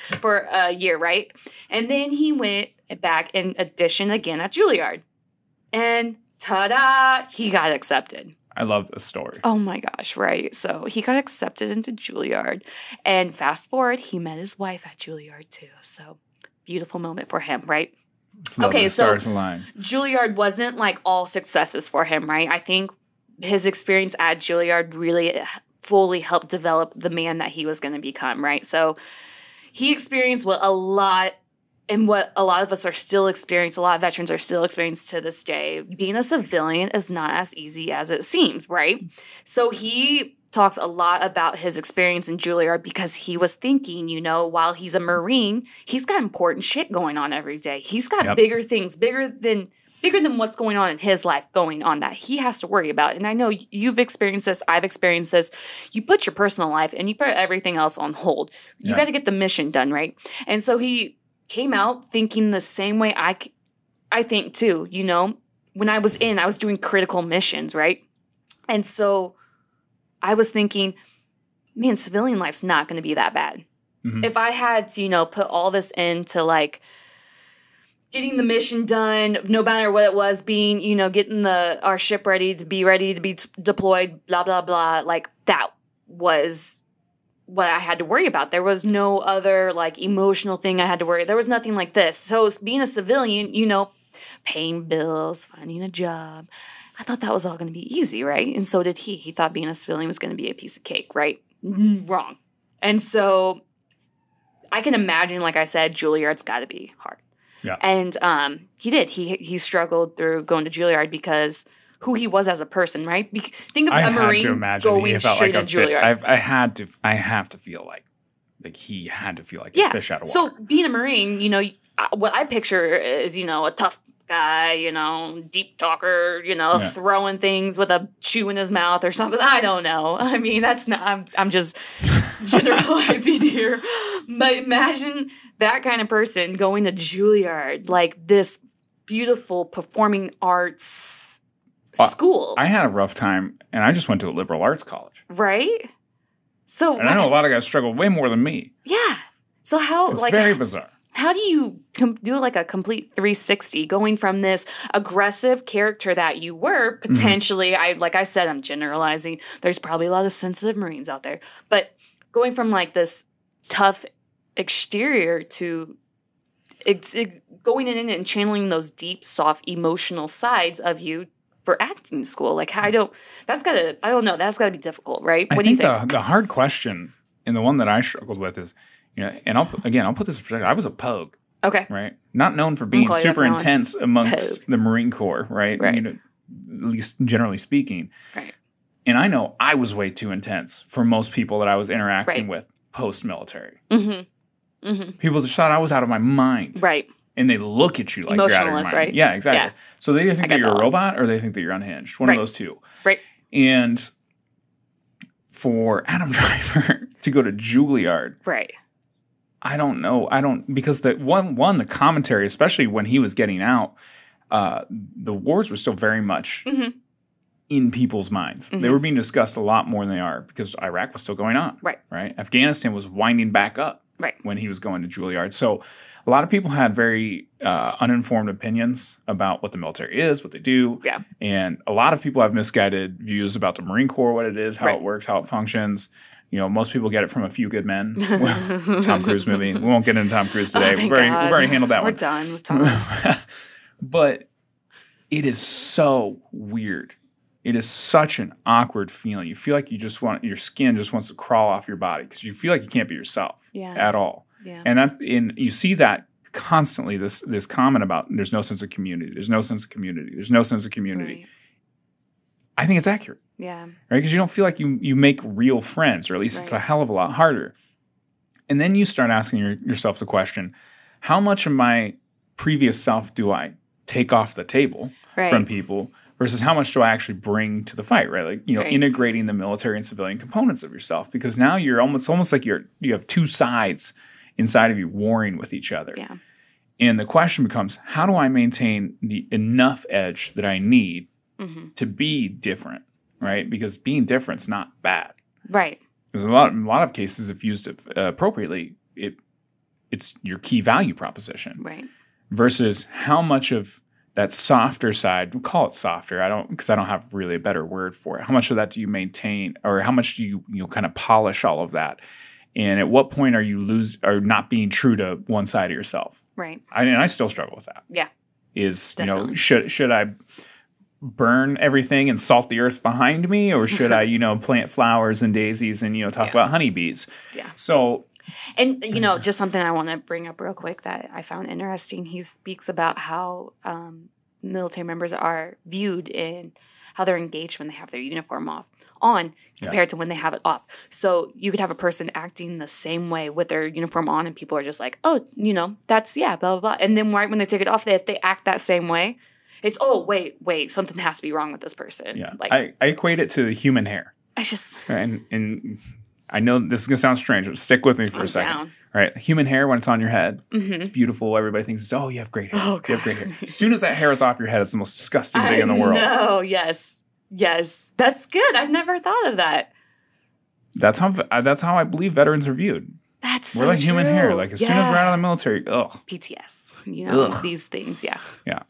for a year, right? And then he went back and auditioned again at Juilliard, and ta-da, he got accepted. I love the story. Oh my gosh, right? So he got accepted into Juilliard, and fast forward, he met his wife at Juilliard too. So beautiful moment for him, right? Okay, so Juilliard wasn't like all successes for him, right? I think his experience at Juilliard really fully helped develop the man that he was going to become, right? So he experienced what a lot of us are still experiencing, a lot of veterans are still experiencing to this day. Being a civilian is not as easy as it seems, right? So he talks a lot about his experience in Juilliard, because he was thinking, while he's a Marine, he's got important shit going on every day. He's got bigger things, bigger than what's going on in his life going on that he has to worry about. And I know you've experienced this. I've experienced this. You put your personal life and you put everything else on hold. You got to get the mission done, right? And so he came out thinking the same way I think too. When I was doing critical missions, right? And so I was thinking, man, civilian life's not going to be that bad. Mm-hmm. If I had to, put all this into like getting the mission done, no matter what it was, being, getting our ship ready to be deployed, blah, blah, blah, like that was what I had to worry about. There was no other like emotional thing I had to worry. There was nothing like this. So being a civilian, paying bills, finding a job, I thought that was all going to be easy, right? And so did he. He thought being a civilian was going to be a piece of cake, right? Wrong. And so I can imagine, like I said, Juilliard's got to be hard. Yeah. And he did. He struggled through going to Juilliard because who he was as a person, right? Think of a Marine going straight to Juilliard. I have to feel like he had to feel like a fish out of water. So being a Marine, what I picture is, a tough guy, deep talker, throwing things with a chew in his mouth or something. I don't know. I mean, that's not, I'm just generalizing here. But imagine that kind of person going to Juilliard, like this beautiful performing arts school. I had a rough time, and I just went to a liberal arts college. Right? So, and I know a lot of guys struggle way more than me. Yeah. So how, it's very bizarre. How do you do like a complete 360 going from this aggressive character that you were potentially, like I said, I'm generalizing. There's probably a lot of sensitive Marines out there, but going from like this tough exterior to going in and channeling those deep, soft, emotional sides of you for acting school. Like, that's gotta be difficult, right? What do you think? The hard question, and the one that I struggled with is, and I'll put this in perspective. I was a pogue. Okay. Right. Not known for being super intense amongst the Marine Corps, right? Right. At least generally speaking. Right. And I know I was way too intense for most people that I was interacting with post-military. Mm-hmm. Mm-hmm. People just thought I was out of my mind. Right. And they look at you like you're out of your mind. Right? Yeah, exactly. Yeah. So they either think that you're a robot or they think that you're unhinged. One of those two. Right. And for Adam Driver to go to Juilliard. Right. I don't know. Because the commentary, especially when he was getting out, the wars were still very much in people's minds. They were being discussed a lot more than they are because Iraq was still going on. Right. Afghanistan was winding back up when he was going to Juilliard. So a lot of people had very uninformed opinions about what the military is, what they do. Yeah. And a lot of people have misguided views about the Marine Corps, what it is, how it works, how it functions. Most people get it from A Few Good Men. Tom Cruise movie. We won't get into Tom Cruise today. We've already handled that one. We're done with Tom. But it is so weird. It is such an awkward feeling. You feel like your skin just wants to crawl off your body because you feel like you can't be yourself at all. Yeah. And you see that constantly, this comment about there's no sense of community. There's no sense of community. There's no sense of community. Right. I think it's accurate. Yeah. Right? Because you don't feel like you make real friends, or at least it's a hell of a lot harder. And then you start asking yourself the question, how much of my previous self do I take off the table from people versus how much do I actually bring to the fight, right? Like, integrating the military and civilian components of yourself, because now you're almost like you have two sides inside of you warring with each other. Yeah. And the question becomes, how do I maintain the enough edge that I need to be different, right? Because being different's not bad. Right. Because in a lot of cases, if used appropriately, it's your key value proposition. Right. Versus how much of that softer side, we'll call it softer, because I don't have really a better word for it. How much of that do you maintain, or how much do you kind of polish all of that? And at what point are you not being true to one side of yourself? Right. I still struggle with that. Yeah. Definitely. Should I burn everything and salt the earth behind me, or should I, plant flowers and daisies and, talk about honeybees? Yeah. So. And, just something I want to bring up real quick that I found interesting. He speaks about how military members are viewed and how they're engaged when they have their uniform on compared to when they have it off. So you could have a person acting the same way with their uniform on, and people are just like, oh, that's, blah, blah, blah. And then right when they take it off, if they act that same way, it's, oh, wait, something has to be wrong with this person. Yeah. Like, I equate it to human hair. And I know this is going to sound strange, but stick with me for a second. Down. All right. Human hair, when it's on your head, it's beautiful. Everybody thinks, oh, you have great hair. Oh, you have great hair. As soon as that hair is off your head, it's the most disgusting thing in the world. No, yes. That's good. I've never thought of that. That's how I believe veterans are viewed. We're like human hair. Like, as soon as we're out of the military, PTS, these things, yeah. Yeah.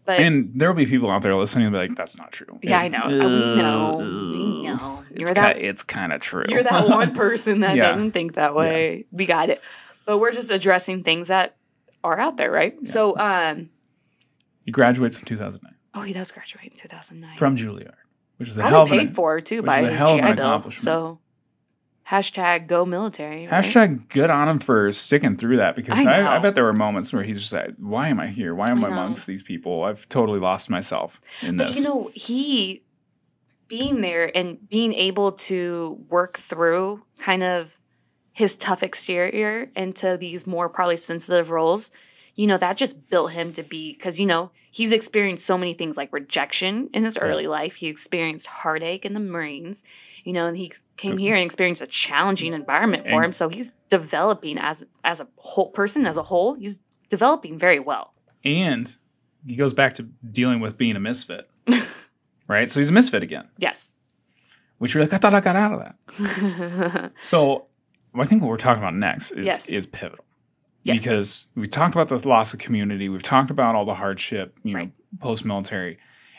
But, and there will be people out there listening and be like, that's not true. Yeah, I know. We know. It's kind of true. You're that one person that doesn't think that way. Yeah. We got it. But we're just addressing things that are out there, right? Yeah. So, he graduates in 2009. Oh, he does graduate in 2009. From Juilliard, which is a hell of an paid for, too, by his GI Bill. So, #go military. Right? Good on him for sticking through that, because I bet there were moments where he's just like, why am I here? Why am I amongst these people? I've totally lost myself in this. He being there and being able to work through kind of his tough exterior into these more probably sensitive roles, that just built him to be, because, he's experienced so many things like rejection in his early life. He experienced heartache in the Marines, and he came here and experienced a challenging environment for him. So he's developing as a whole person, as a whole. He's developing very well. And he goes back to dealing with being a misfit, right? So he's a misfit again. Yes. Which you're like, I thought I got out of that. So I think what we're talking about next is pivotal. Yes. Because we talked about the loss of community. We've talked about all the hardship, post-military.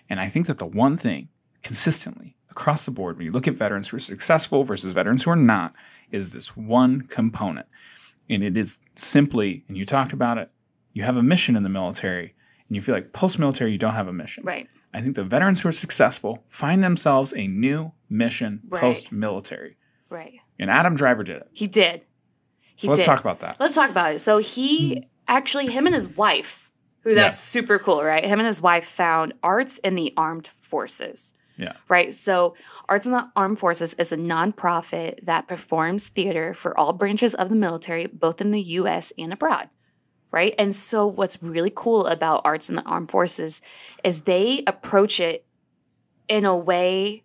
And I think that the one thing consistently across the board, when you look at veterans who are successful versus veterans who are not, is this one component. And it is simply, and you talked about it, you have a mission in the military, and you feel like post-military you don't have a mission. Right. I think the veterans who are successful find themselves a new mission post-military. Right. And Adam Driver did it. He did. So let's talk about that. Let's talk about it. So he actually, him and his wife, who that's super cool, right? Him and his wife found Arts in the Armed Forces. Yeah. Right. So Arts in the Armed Forces is a nonprofit that performs theater for all branches of the military, both in the U.S. and abroad. Right. And so what's really cool about Arts in the Armed Forces is they approach it in a way.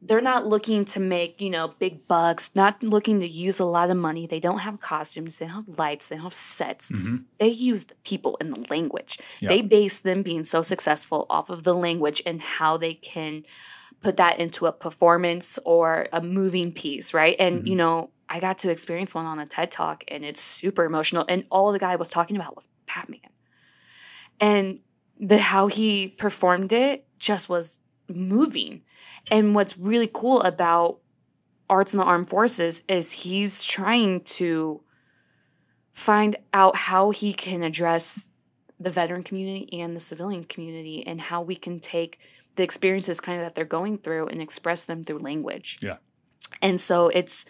They're not looking to make, big bucks, not looking to use a lot of money. They don't have costumes. They don't have lights. They don't have sets. Mm-hmm. They use the people and the language. Yep. They base them being so successful off of the language and how they can put that into a performance or a moving piece, right? And, I got to experience one on a TED Talk, and it's super emotional. And all the guy was talking about was Batman. And how he performed it just was moving. And what's really cool about Arts in the Armed Forces is he's trying to find out how he can address the veteran community and the civilian community and how we can take the experiences kind of that they're going through and express them through language. Yeah. And so it's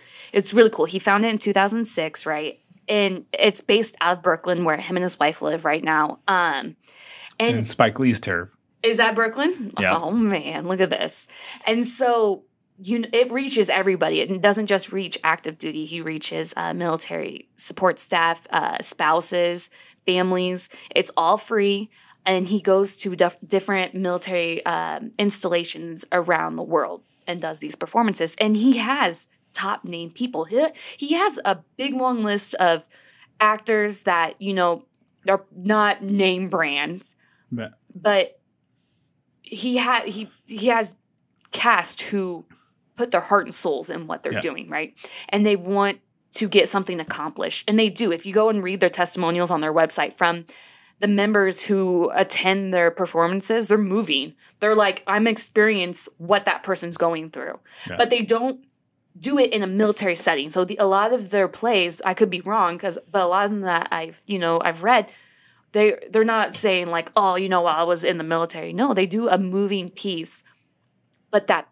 really cool. He found it in 2006, right? And it's based out of Brooklyn, where him and his wife live right now. And Spike Lee's turf. Is that Brooklyn? Yeah. Oh, man, look at this. And so it reaches everybody. It doesn't just reach active duty. He reaches military support staff, spouses, families. It's all free. And he goes to different military installations around the world and does these performances. And he has top name people. He has a big, long list of actors that, are not name brands, but he has cast who put their heart and souls in what they're doing, right? And they want to get something accomplished. And they do. If you go and read their testimonials on their website from the members who attend their performances, they're moving. They're like, I'm experiencing what that person's going through. Yeah. But they don't do it in a military setting. So a lot of their plays, I could be wrong, but a lot of them that I've read, they're not saying like, oh, while I was in the military. No, they do a moving piece. But that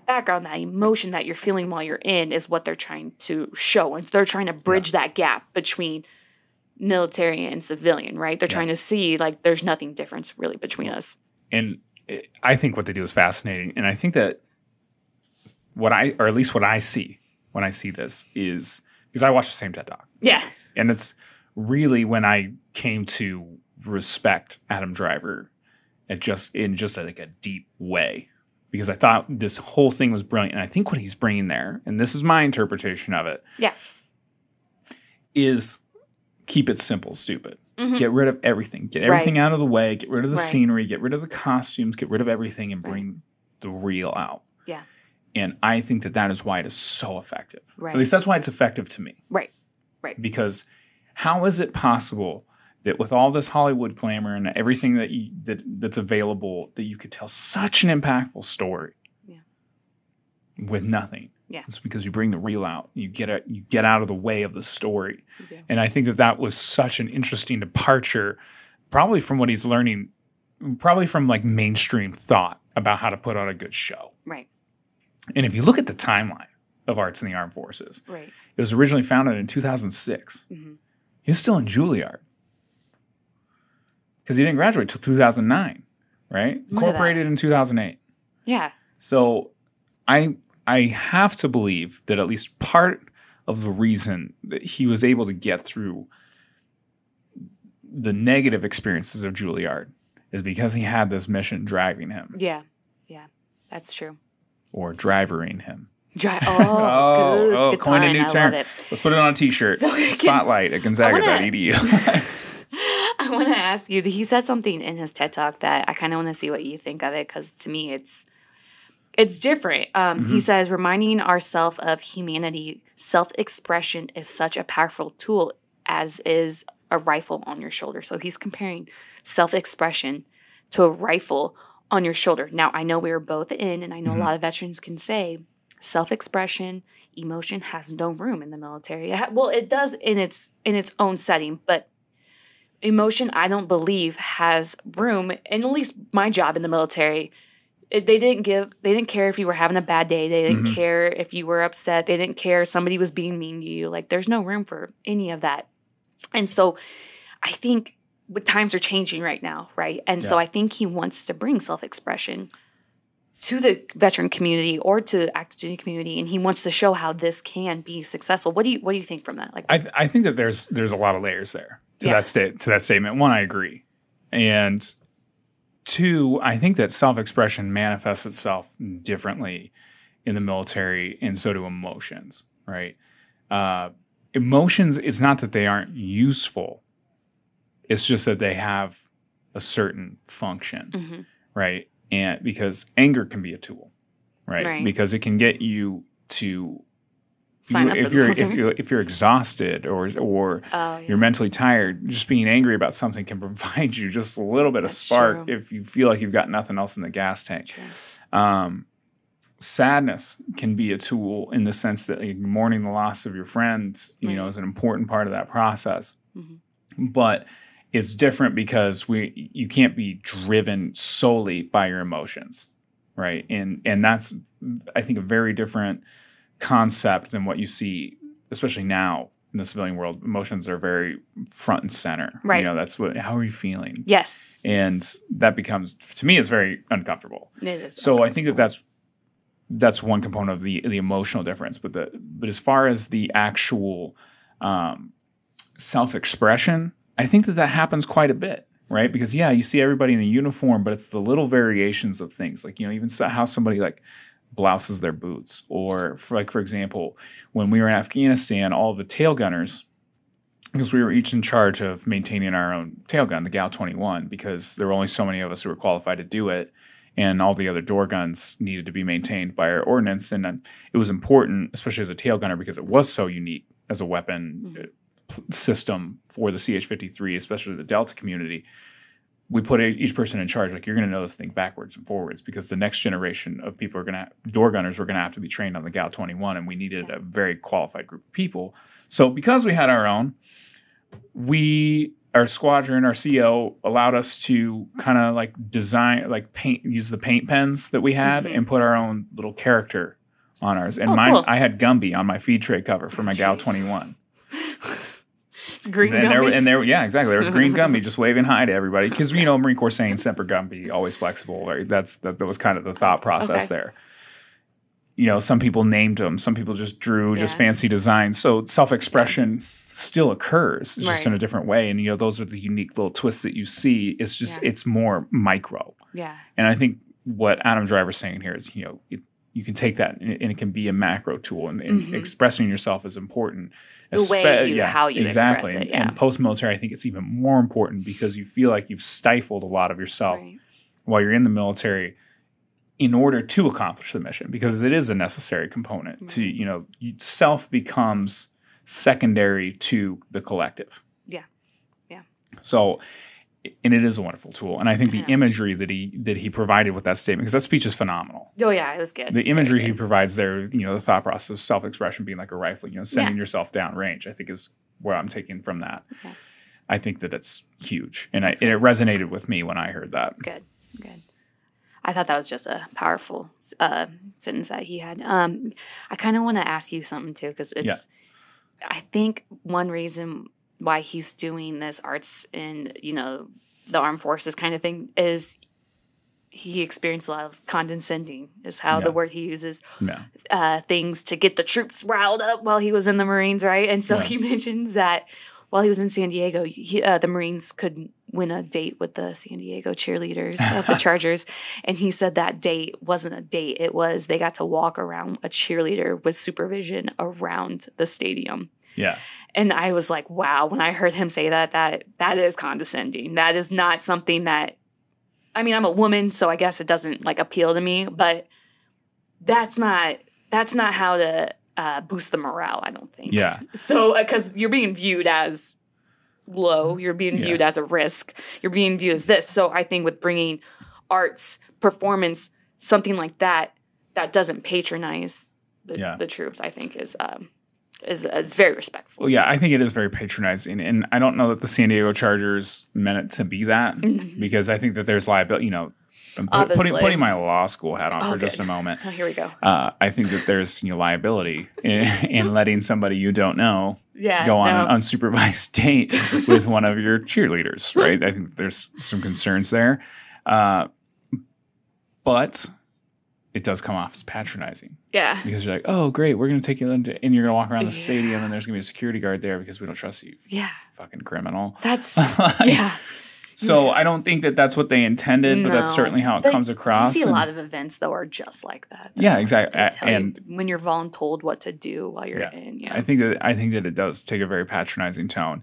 background, that emotion that you're feeling while you're in is what they're trying to show. And they're trying to bridge that gap between military and civilian, right? They're trying to see like there's nothing different really between us. And I think what they do is fascinating. And I think that what I see when I see this is because I watch the same TED Talk. Yeah. And it's really when I came to respect Adam Driver in just like a deep way, because I thought this whole thing was brilliant. And I think what he's bringing there, and this is my interpretation of it, is keep it simple, stupid. Mm-hmm. Get rid of everything. Get everything out of the way. Get rid of the scenery. Get rid of the costumes. Get rid of everything and bring the real out. Yeah. And I think that is why it is so effective. Right. At least that's why it's effective to me. Right. Right. Because how is it possible that with all this Hollywood glamour and everything that's available, that you could tell such an impactful story with nothing? Yeah. It's because you bring the real out. You get out of the way of the story. And I think that was such an interesting departure, probably from what he's learning, probably from like mainstream thought about how to put on a good show. Right. And if you look at the timeline of Arts in the Armed Forces, it was originally founded in 2006. Mm-hmm. He was still in Juilliard because he didn't graduate till 2009, right? Incorporated in 2008. Yeah. So I have to believe that at least part of the reason that he was able to get through the negative experiences of Juilliard is because he had this mission driving him. Yeah. Yeah. That's true. Or drivering him. Good coin a new term. Let's put it on a t-shirt. Spotlight at gonzaga.edu. I want to ask you, he said something in his TED Talk that I kind of want to see what you think of it, because to me it's different. He says, reminding ourselves of humanity, self-expression is such a powerful tool as is a rifle on your shoulder. So he's comparing self-expression to a rifle on your shoulder. Now, I know we were both in, and I know a lot of veterans can say self-expression, emotion has no room in the military. Well, it does in its own setting, but emotion, I don't believe, has room. And at least my job in the military, they didn't care if you were having a bad day. They didn't care if you were upset. They didn't care if somebody was being mean to you. Like, there's no room for any of that. And so I think times are changing right now, right? And so I think he wants to bring self-expression to the veteran community or to the active duty community, and he wants to show how this can be successful. What do you think from that? Like, I think that there's a lot of layers there to that statement. One, I agree, and two, I think that self-expression manifests itself differently in the military, and so do emotions. Right? Emotions. It's not that they aren't useful. It's just that they have a certain function, right? And because anger can be a tool, right? Because it can get you to sign up if you're exhausted or you're mentally tired. Just being angry about something can provide you just a little bit of spark if you feel like you've got nothing else in the gas tank. Sadness can be a tool in the sense that mourning the loss of your friend, is an important part of that process, but it's different because you can't be driven solely by your emotions, right? And that's, I think, a very different concept than what you see, especially now in the civilian world. Emotions are very front and center. Right. That's how are you feeling? Yes. And that becomes, to me, it's very uncomfortable. It is. So I think that's one component of the emotional difference. But as far as the actual self-expression, I think that happens quite a bit, right? Because you see everybody in a uniform, but it's the little variations of things, like even how somebody like blouses their boots, or for example, when we were in Afghanistan, all of the tail gunners, because we were each in charge of maintaining our own tail gun, the Gal 21, because there were only so many of us who were qualified to do it, and all the other door guns needed to be maintained by our ordnance, and it was important, especially as a tail gunner, because it was so unique as a weapon system for the CH-53, especially the Delta community. We put each person in charge, like, you're going to know this thing backwards and forwards, because the next generation of people door gunners were going to have to be trained on the Gal 21, and we needed a very qualified group of people. So because we had our own, our squadron, our CO allowed us to kind of like design, like use the paint pens that we had and put our own little character on ours. And cool. I had Gumby on my feed tray cover for my Gal 21. Green Gumby? Yeah, exactly. There was Green Gumby just waving hi to everybody. Because, Marine Corps saying Semper Gumby, always flexible. Right? That was kind of the thought process there. Some people named them. Some people just drew just fancy designs. So self-expression still occurs, just in a different way. And, those are the unique little twists that you see. It's just, it's more micro. Yeah. And I think what Adam Driver's saying here is, you can take that and it can be a macro tool, and expressing yourself is important. The way how you express it. And post-military, I think it's even more important because you feel like you've stifled a lot of yourself while you're in the military in order to accomplish the mission, because it is a necessary component to, self becomes secondary to the collective. Yeah. Yeah. So, and it is a wonderful tool. And I think the imagery that he provided with that statement, because that speech is phenomenal. Oh yeah, it was good. The imagery he provides there, the thought process of self-expression being like a rifle, sending yourself down range, I think is where I'm taking from that. Okay. I think that it's huge. And it resonated with me when I heard that. Good. I thought that was just a powerful sentence that he had. I kind of want to ask you something too, because I think one reason why he's doing this arts in, the armed forces kind of thing is he experienced a lot of condescending is how the word he uses, things to get the troops riled up while he was in the Marines, right? And so he mentions that while he was in San Diego, the Marines could win a date with the San Diego cheerleaders of the Chargers. And he said that date wasn't a date. It was they got to walk around a cheerleader with supervision around the stadium. Yeah. And I was like, wow, when I heard him say that is condescending. That is not something that, I'm a woman, so I guess it doesn't appeal to me, but that's not how to boost the morale, I don't think. Yeah. So, because you're being viewed as low, you're being viewed as a risk, you're being viewed as this. So I think with bringing arts performance, something like that doesn't patronize the troops, I think is very respectful. Well, yeah, I think it is very patronizing, and I don't know that the San Diego Chargers meant it to be that because I think that there's liability. I'm putting my law school hat on for just a moment. Oh, here we go. I think that there's liability in letting somebody you don't know go on an unsupervised date with one of your cheerleaders, right? I think there's some concerns there, but it does come off as patronizing. Yeah. Because you're like, oh, great, we're going to take you into, and you're going to walk around the stadium and there's going to be a security guard there because we don't trust you. Yeah. Fucking criminal. That's, yeah. So I don't think that that's what they intended, but that's certainly how it comes across. You see a lot of events, though, are just like that. Yeah, exactly. And when you're voluntold what to do while you're in. Yeah. I think that it does take a very patronizing tone.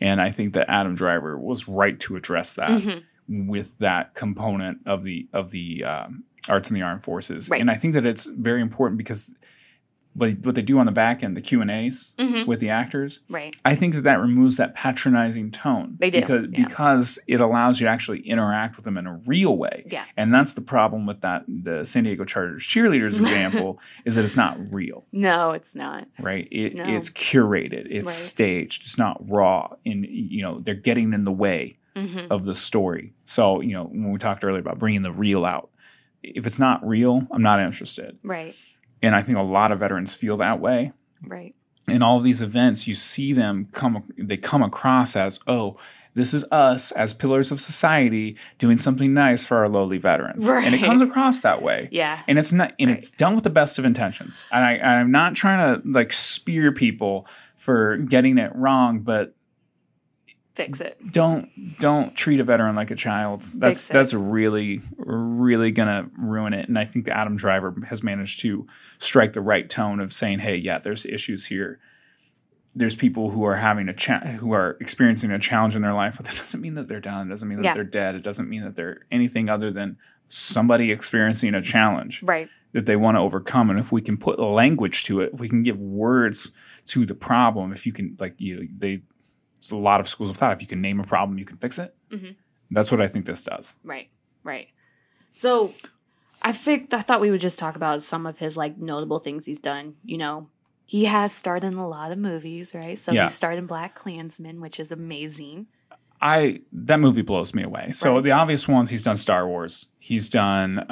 And I think that Adam Driver was right to address that with that component of the arts in the armed forces. Right. And I think that it's very important because what they do on the back end, the Q&As with the actors, I think that removes that patronizing tone. They do. Because it allows you to actually interact with them in a real way. Yeah. And that's the problem with the San Diego Chargers cheerleaders example is that it's not real. No, it's not. Right? It's curated. It's staged. It's not raw. And, they're getting in the way of the story. So, when we talked earlier about bringing the real out, if it's not real, I'm not interested. Right. And I think a lot of veterans feel that way. Right. In all of these events, you see them come across as, oh, this is us as pillars of society doing something nice for our lowly veterans. Right. And it comes across that way. Yeah. And it's not, and it's done with the best of intentions. And I'm not trying to spear people for getting it wrong, but fix it. Don't treat a veteran like a child. That's really, really gonna ruin it. And I think that Adam Driver has managed to strike the right tone of saying, "Hey, yeah, there's issues here. There's people who are having who are experiencing a challenge in their life, but that doesn't mean that they're done. It doesn't mean that they're dead. It doesn't mean that they're anything other than somebody experiencing a challenge that they want to overcome. And if we can put language to it, if we can give words to the problem, if you can, it's a lot of schools of thought. If you can name a problem, you can fix it. Mm-hmm. That's what I think this does. Right. So I thought we would just talk about some of his notable things he's done. He has starred in a lot of movies, right? So he starred in BlacKkKlansman, which is amazing. That movie blows me away. So the obvious ones, he's done Star Wars. He's done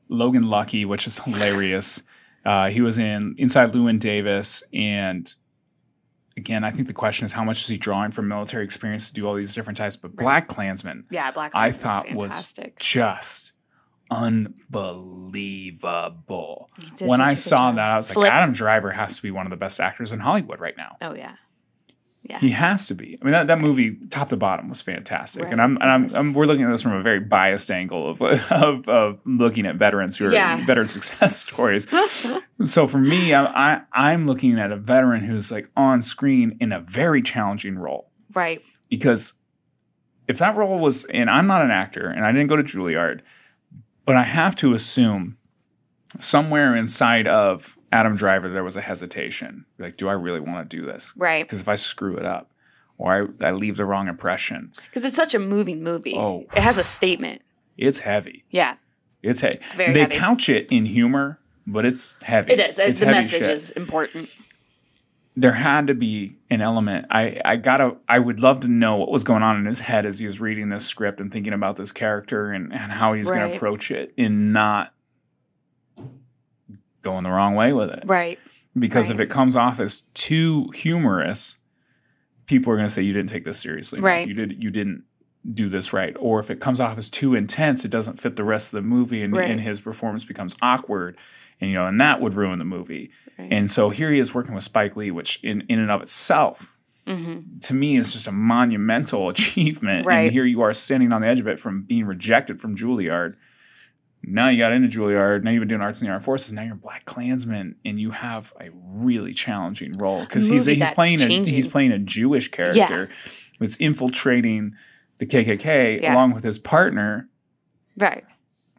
Logan Lucky, which is hilarious. He was in Inside Llewyn Davis, and again, I think the question is how much is he drawing from military experience to do all these different types? But BlacKkKlansman, I thought was just unbelievable. When I saw that, I was like, Adam Driver has to be one of the best actors in Hollywood right now. Oh yeah. Yeah. He has to be. I mean, that movie, top to bottom, was fantastic. Right. And we're looking at this from a very biased angle of looking at veterans who are veteran success stories. So for me, I'm looking at a veteran who's on screen in a very challenging role. Right. Because if that role was, and I'm not an actor, and I didn't go to Juilliard, but I have to assume somewhere inside of Adam Driver, there was a hesitation. Do I really want to do this? Right. Because if I screw it up or I leave the wrong impression. Because it's such a moving movie. Oh. It has a statement. It's heavy. Yeah. It's heavy. It's very heavy. They couch it in humor, but it's heavy. It is. The message is important. There had to be an element. I would love to know what was going on in his head as he was reading this script and thinking about this character and how he's going to approach it and not going the wrong way with it. Right. Because if it comes off as too humorous, people are going to say you didn't take this seriously. Right. You didn't do this right. Or if it comes off as too intense, it doesn't fit the rest of the movie and his performance becomes awkward and that would ruin the movie. Right. And so here he is working with Spike Lee, which in and of itself to me is just a monumental achievement. Right. And here you are standing on the edge of it from being rejected from Juilliard. Now you got into Juilliard. Now you've been doing arts in the armed forces. Now you're BlacKkKlansman, and you have a really challenging role because he's playing a Jewish character that's infiltrating the KKK along with his partner, right?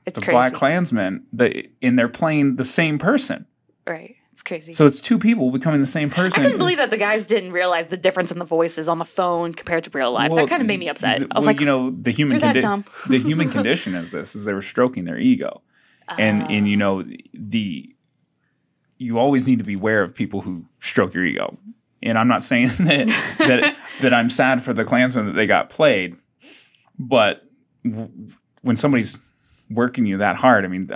It's the crazy. BlacKkKlansman. And they're playing the same person. Right. It's crazy. So it's two people becoming the same person. I couldn't believe that the guys didn't realize the difference in the voices on the phone compared to real life. That kind of made me upset. I was like, the human the human condition is they were stroking their ego, and you always need to be aware of people who stroke your ego. And I'm not saying that I'm sad for the Klansmen that they got played, but when somebody's working you that hard, I mean,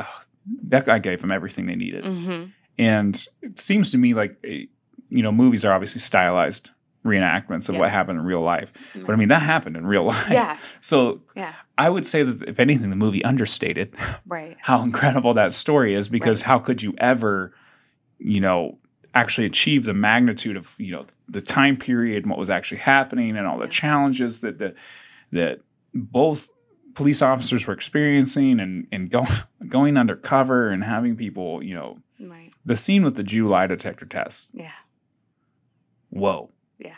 that guy gave them everything they needed. Mm-hmm. And it seems to me like, movies are obviously stylized reenactments of what happened in real life. Mm-hmm. But I mean, that happened in real life. Yeah. So I would say that if anything, the movie understated how incredible that story is, because how could you ever, actually achieve the magnitude of, the time period and what was actually happening and all the challenges that both police officers were experiencing and going undercover and having people, the scene with the Jew lie detector test. Yeah. Whoa. Yeah.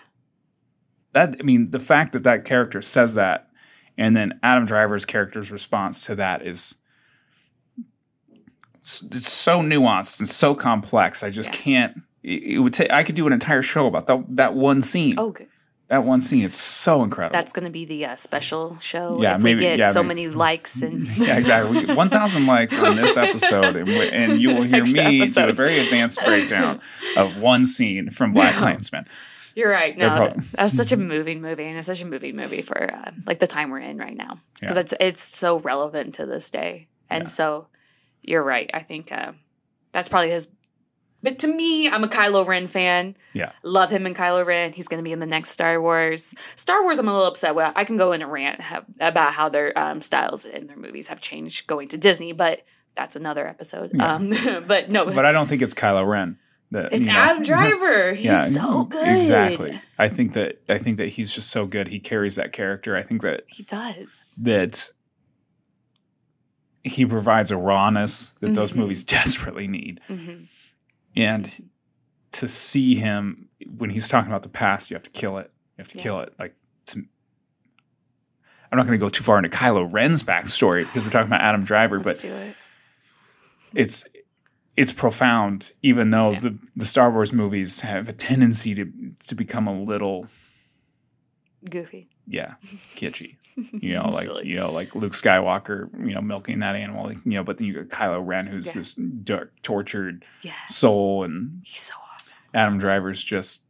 The fact that character says that, and then Adam Driver's character's response to that it's so nuanced and so complex. I just can't. It would take. I could do an entire show about that one scene. Oh, good. That one scene, it's so incredible. That's going to be the special show. Yeah, if we get many likes and exactly. We get 1,000 likes on this episode, and you will hear me do a very advanced breakdown of one scene from BlacKkKlansman. You're right. No, that's such a moving movie, and it's such a moving movie for the time we're in right now, because it's so relevant to this day. And so, you're right. I think that's probably his. But to me, I'm a Kylo Ren fan. Yeah. Love him in Kylo Ren. He's going to be in the next Star Wars. Star Wars, I'm a little upset with. I can go in a rant about how their styles in their movies have changed going to Disney, but that's another episode. Yeah. But no. But I don't think it's Kylo Ren. It's Adam Driver. He's so good. Exactly. I think that he's just so good. He carries that character. I think that he does. That he provides a rawness that those movies desperately need. Mm-hmm. And to see him when he's talking about the past, you have to kill it. You have to kill it. I'm not going to go too far into Kylo Ren's backstory because we're talking about Adam Driver, Let's but do it. It's profound, even though the Star Wars movies have a tendency to become a little goofy. Yeah, kitschy. Like Luke Skywalker, milking that animal. But then you got Kylo Ren, who's this dark, tortured soul, and he's so awesome. Adam Driver's just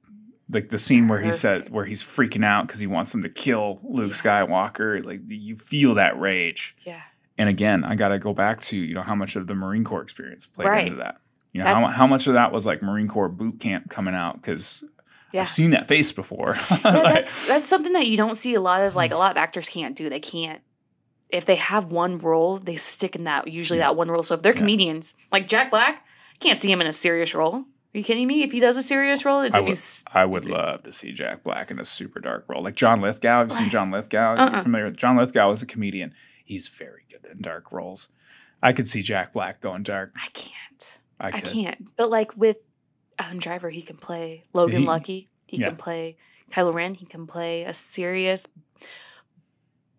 like the scene where he's freaking out because he wants him to kill Luke Skywalker. Like you feel that rage. Yeah. And again, I got to go back to how much of the Marine Corps experience played into that. How much of that was like Marine Corps boot camp coming out because. Yeah. I've seen that face before. That's something that you don't see a lot of actors can't do. They can't, if they have one role, they stick in that one role. So if they're comedians, like Jack Black, I can't see him in a serious role. Are you kidding me? If he does a serious role, I would love to see Jack Black in a super dark role. Like John Lithgow. Have you seen John Lithgow? You're familiar with John Lithgow as a comedian. He's very good in dark roles. I could see Jack Black going dark. I can't. I can't. But like with Adam Driver, he can play Logan Lucky. He can play Kylo Ren. He can play a serious,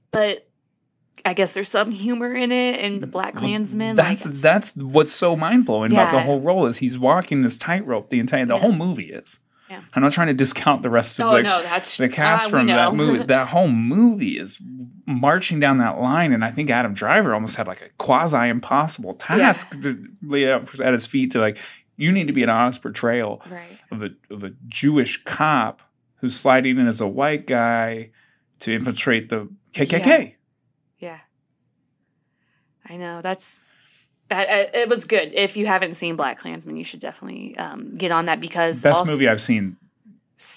but I guess there's some humor in it. And the BlacKkKlansman. That's what's so mind blowing about the whole role is he's walking this tightrope the whole movie is. Yeah. I'm not trying to discount the rest of the cast from that movie. That whole movie is marching down that line, and I think Adam Driver almost had like a quasi impossible task to lay out at his feet to like. You need to be an honest portrayal of a Jewish cop who's sliding in as a white guy to infiltrate the KKK. Yeah. I know. It was good. If you haven't seen BlacKkKlansman, you should definitely get on that because best movie I've seen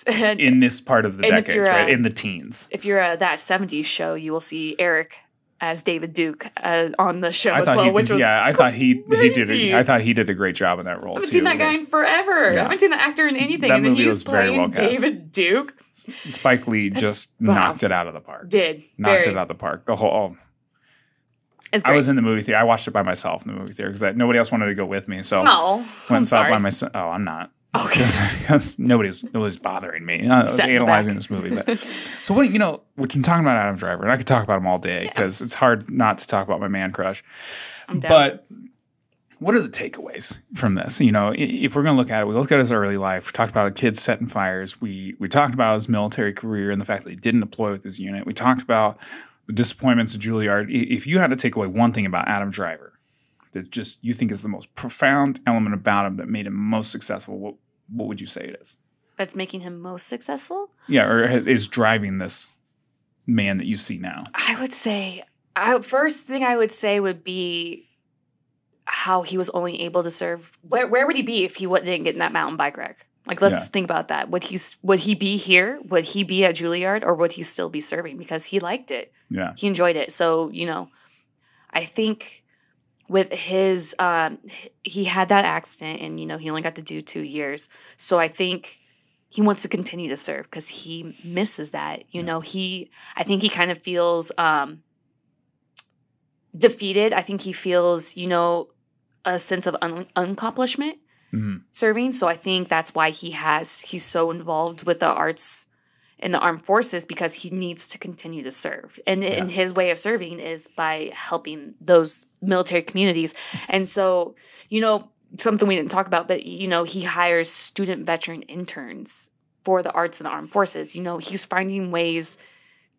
in this part of the decades, right? In the teens. If you're that 70s show, you will see Eric as David Duke on the show as well, I thought he did a great job in that role. I haven't seen that guy in forever. I haven't seen that actor in anything, and then he was playing David Duke. Spike Lee knocked it out of the park. Knocked it out of the park. The whole. I was in the movie theater. I watched it by myself in the movie theater because nobody else wanted to go with me. So went and saw it by myself. Oh, I'm not. Okay. Because nobody's bothering me. I was analyzing this movie. But so we can talk about Adam Driver, and I could talk about him all day because it's hard not to talk about my man crush. I'm down. But what are the takeaways from this? You know, if we're going to look at it, we look at his early life. We talked about a kid setting fires. We talked about his military career and the fact that he didn't deploy with his unit. We talked about the disappointments of Juilliard. If you had to take away one thing about Adam Driver that just you think is the most profound element about him that made him most successful, what would you say it is? That's making him most successful? Yeah, or is driving this man that you see now? I would say, first thing I would say would be how he was only able to serve. Where would he be if he didn't get in that mountain bike wreck? Like, let's think about that. Would he be here? Would he be at Juilliard, or would he still be serving? Because he liked it. Yeah, he enjoyed it. So, you know, I think with his, he had that accident, and you know, he only got to do 2 years. So I think he wants to continue to serve because he misses that. You know, I think he kind of feels defeated. I think he feels, you know, a sense of unaccomplishment serving. So I think that's why he's so involved with the arts in the armed forces, because he needs to continue to serve. And his way of serving is by helping those military communities. And so, you know, something we didn't talk about, but, you know, he hires student veteran interns for the arts and the armed forces. You know, he's finding ways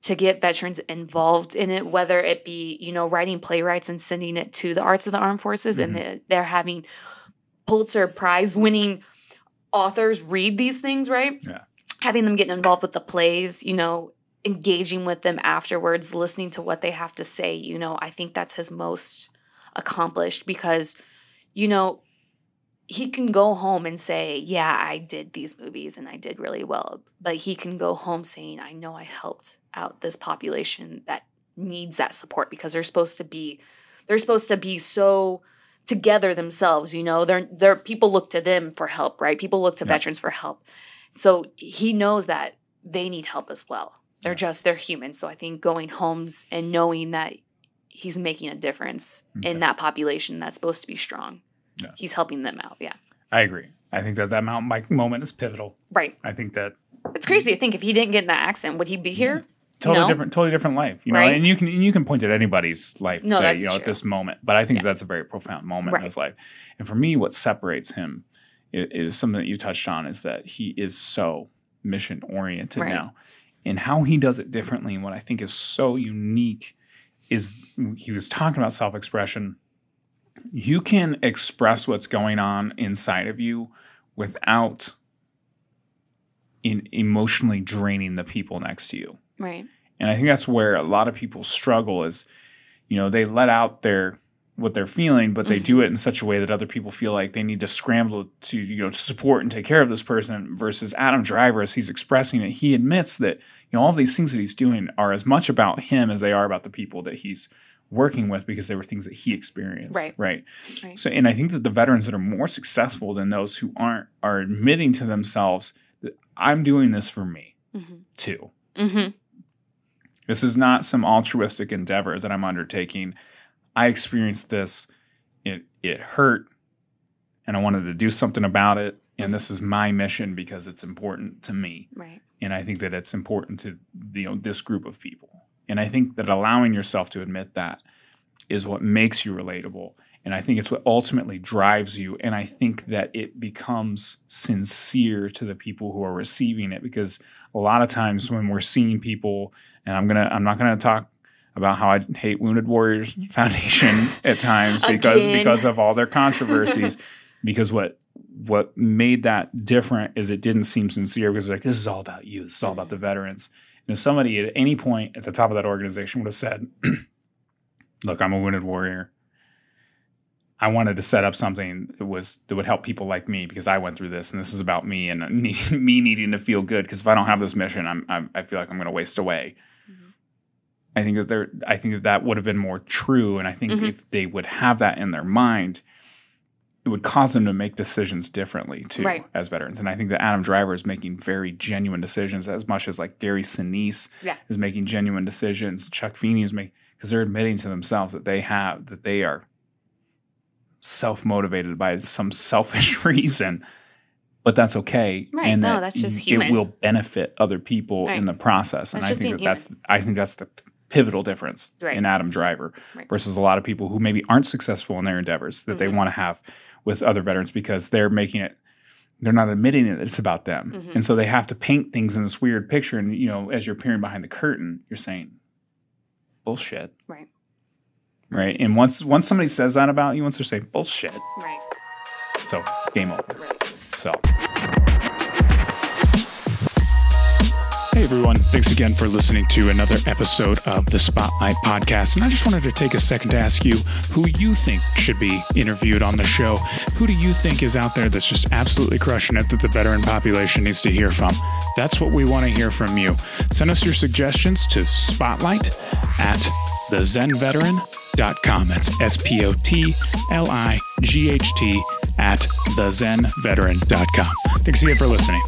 to get veterans involved in it, whether it be, you know, writing playwrights and sending it to the arts of the armed forces. And they're having Pulitzer Prize winning authors read these things, right? Yeah. Having them get involved with the plays, you know, engaging with them afterwards, listening to what they have to say. You know, I think that's his most accomplished, because, you know, he can go home and say, yeah, I did these movies and I did really well. But he can go home saying, I know I helped out this population that needs that support, because they're supposed to be so together themselves. You know, they're people look to them for help, right? People look to veterans for help. So he knows that they need help as well. They're human. So I think going homes and knowing that he's making a difference in that population that's supposed to be strong. Yeah. He's helping them out. Yeah. I agree. I think that mountain bike moment is pivotal. Right. I think that it's crazy to think if he didn't get in that accident, would he be here? Totally different life, you know. Right? And you can point at anybody's life and say, you know, true. at this moment. But I think that's a very profound moment in his life. And for me, what separates him is something that you touched on, is that he is so mission oriented now, and how he does it differently. And what I think is so unique is he was talking about self-expression. You can express what's going on inside of you without emotionally draining the people next to you. Right. And I think that's where a lot of people struggle is, you know, they let out what they're feeling, but they do it in such a way that other people feel like they need to scramble to, you know, to support and take care of this person. Versus Adam Driver, as he's expressing it, he admits that, you know, all these things that he's doing are as much about him as they are about the people that he's working with, because they were things that he experienced. Right. So, and I think that the veterans that are more successful than those who aren't are admitting to themselves that I'm doing this for me too. This is not some altruistic endeavor that I'm undertaking. I experienced this. It hurt, and I wanted to do something about it. And this is my mission because it's important to me. Right. And I think that it's important to, you know, this group of people. And I think that allowing yourself to admit that is what makes you relatable. And I think it's what ultimately drives you. And I think that it becomes sincere to the people who are receiving it, because a lot of times when we're seeing people, and I'm not gonna talk about how I hate Wounded Warriors Foundation at times because of all their controversies. Because what made that different is it didn't seem sincere, because like, this is all about you. This is all about the veterans. And if somebody at any point at the top of that organization would have said, look, I'm a wounded warrior. I wanted to set up something that would help people like me, because I went through this, and this is about me and me needing to feel good. Because if I don't have this mission, I feel like I'm going to waste away. I think that would have been more true, and I think if they would have that in their mind, it would cause them to make decisions differently too, as veterans. And I think that Adam Driver is making very genuine decisions, as much as like Gary Sinise is making genuine decisions. Chuck Feeney is making, because they're admitting to themselves that they are self-motivated by some selfish reason, but that's okay. Right. And that's just human. It will benefit other people in the process. And I think that's pivotal difference Right. in Adam Driver Right. versus a lot of people who maybe aren't successful in their endeavors that they want to have with other veterans because they're not admitting that it's about them. And so they have to paint things in this weird picture. And, as you're peering behind the curtain, you're saying, bullshit. Right. Right. And once somebody says that about you, once they're saying bullshit. Right. So game over. Right. So. Hey everyone, thanks again for listening to another episode of the Spotlight Podcast. And I just wanted to take a second to ask you who you think should be interviewed on the show. Who do you think is out there that's just absolutely crushing it that the veteran population needs to hear from? That's what we want to hear from you. Send us your suggestions to spotlight@thezenveteran.com. That's SPOTLIGHT @thezenveteran.com. Thanks again for listening.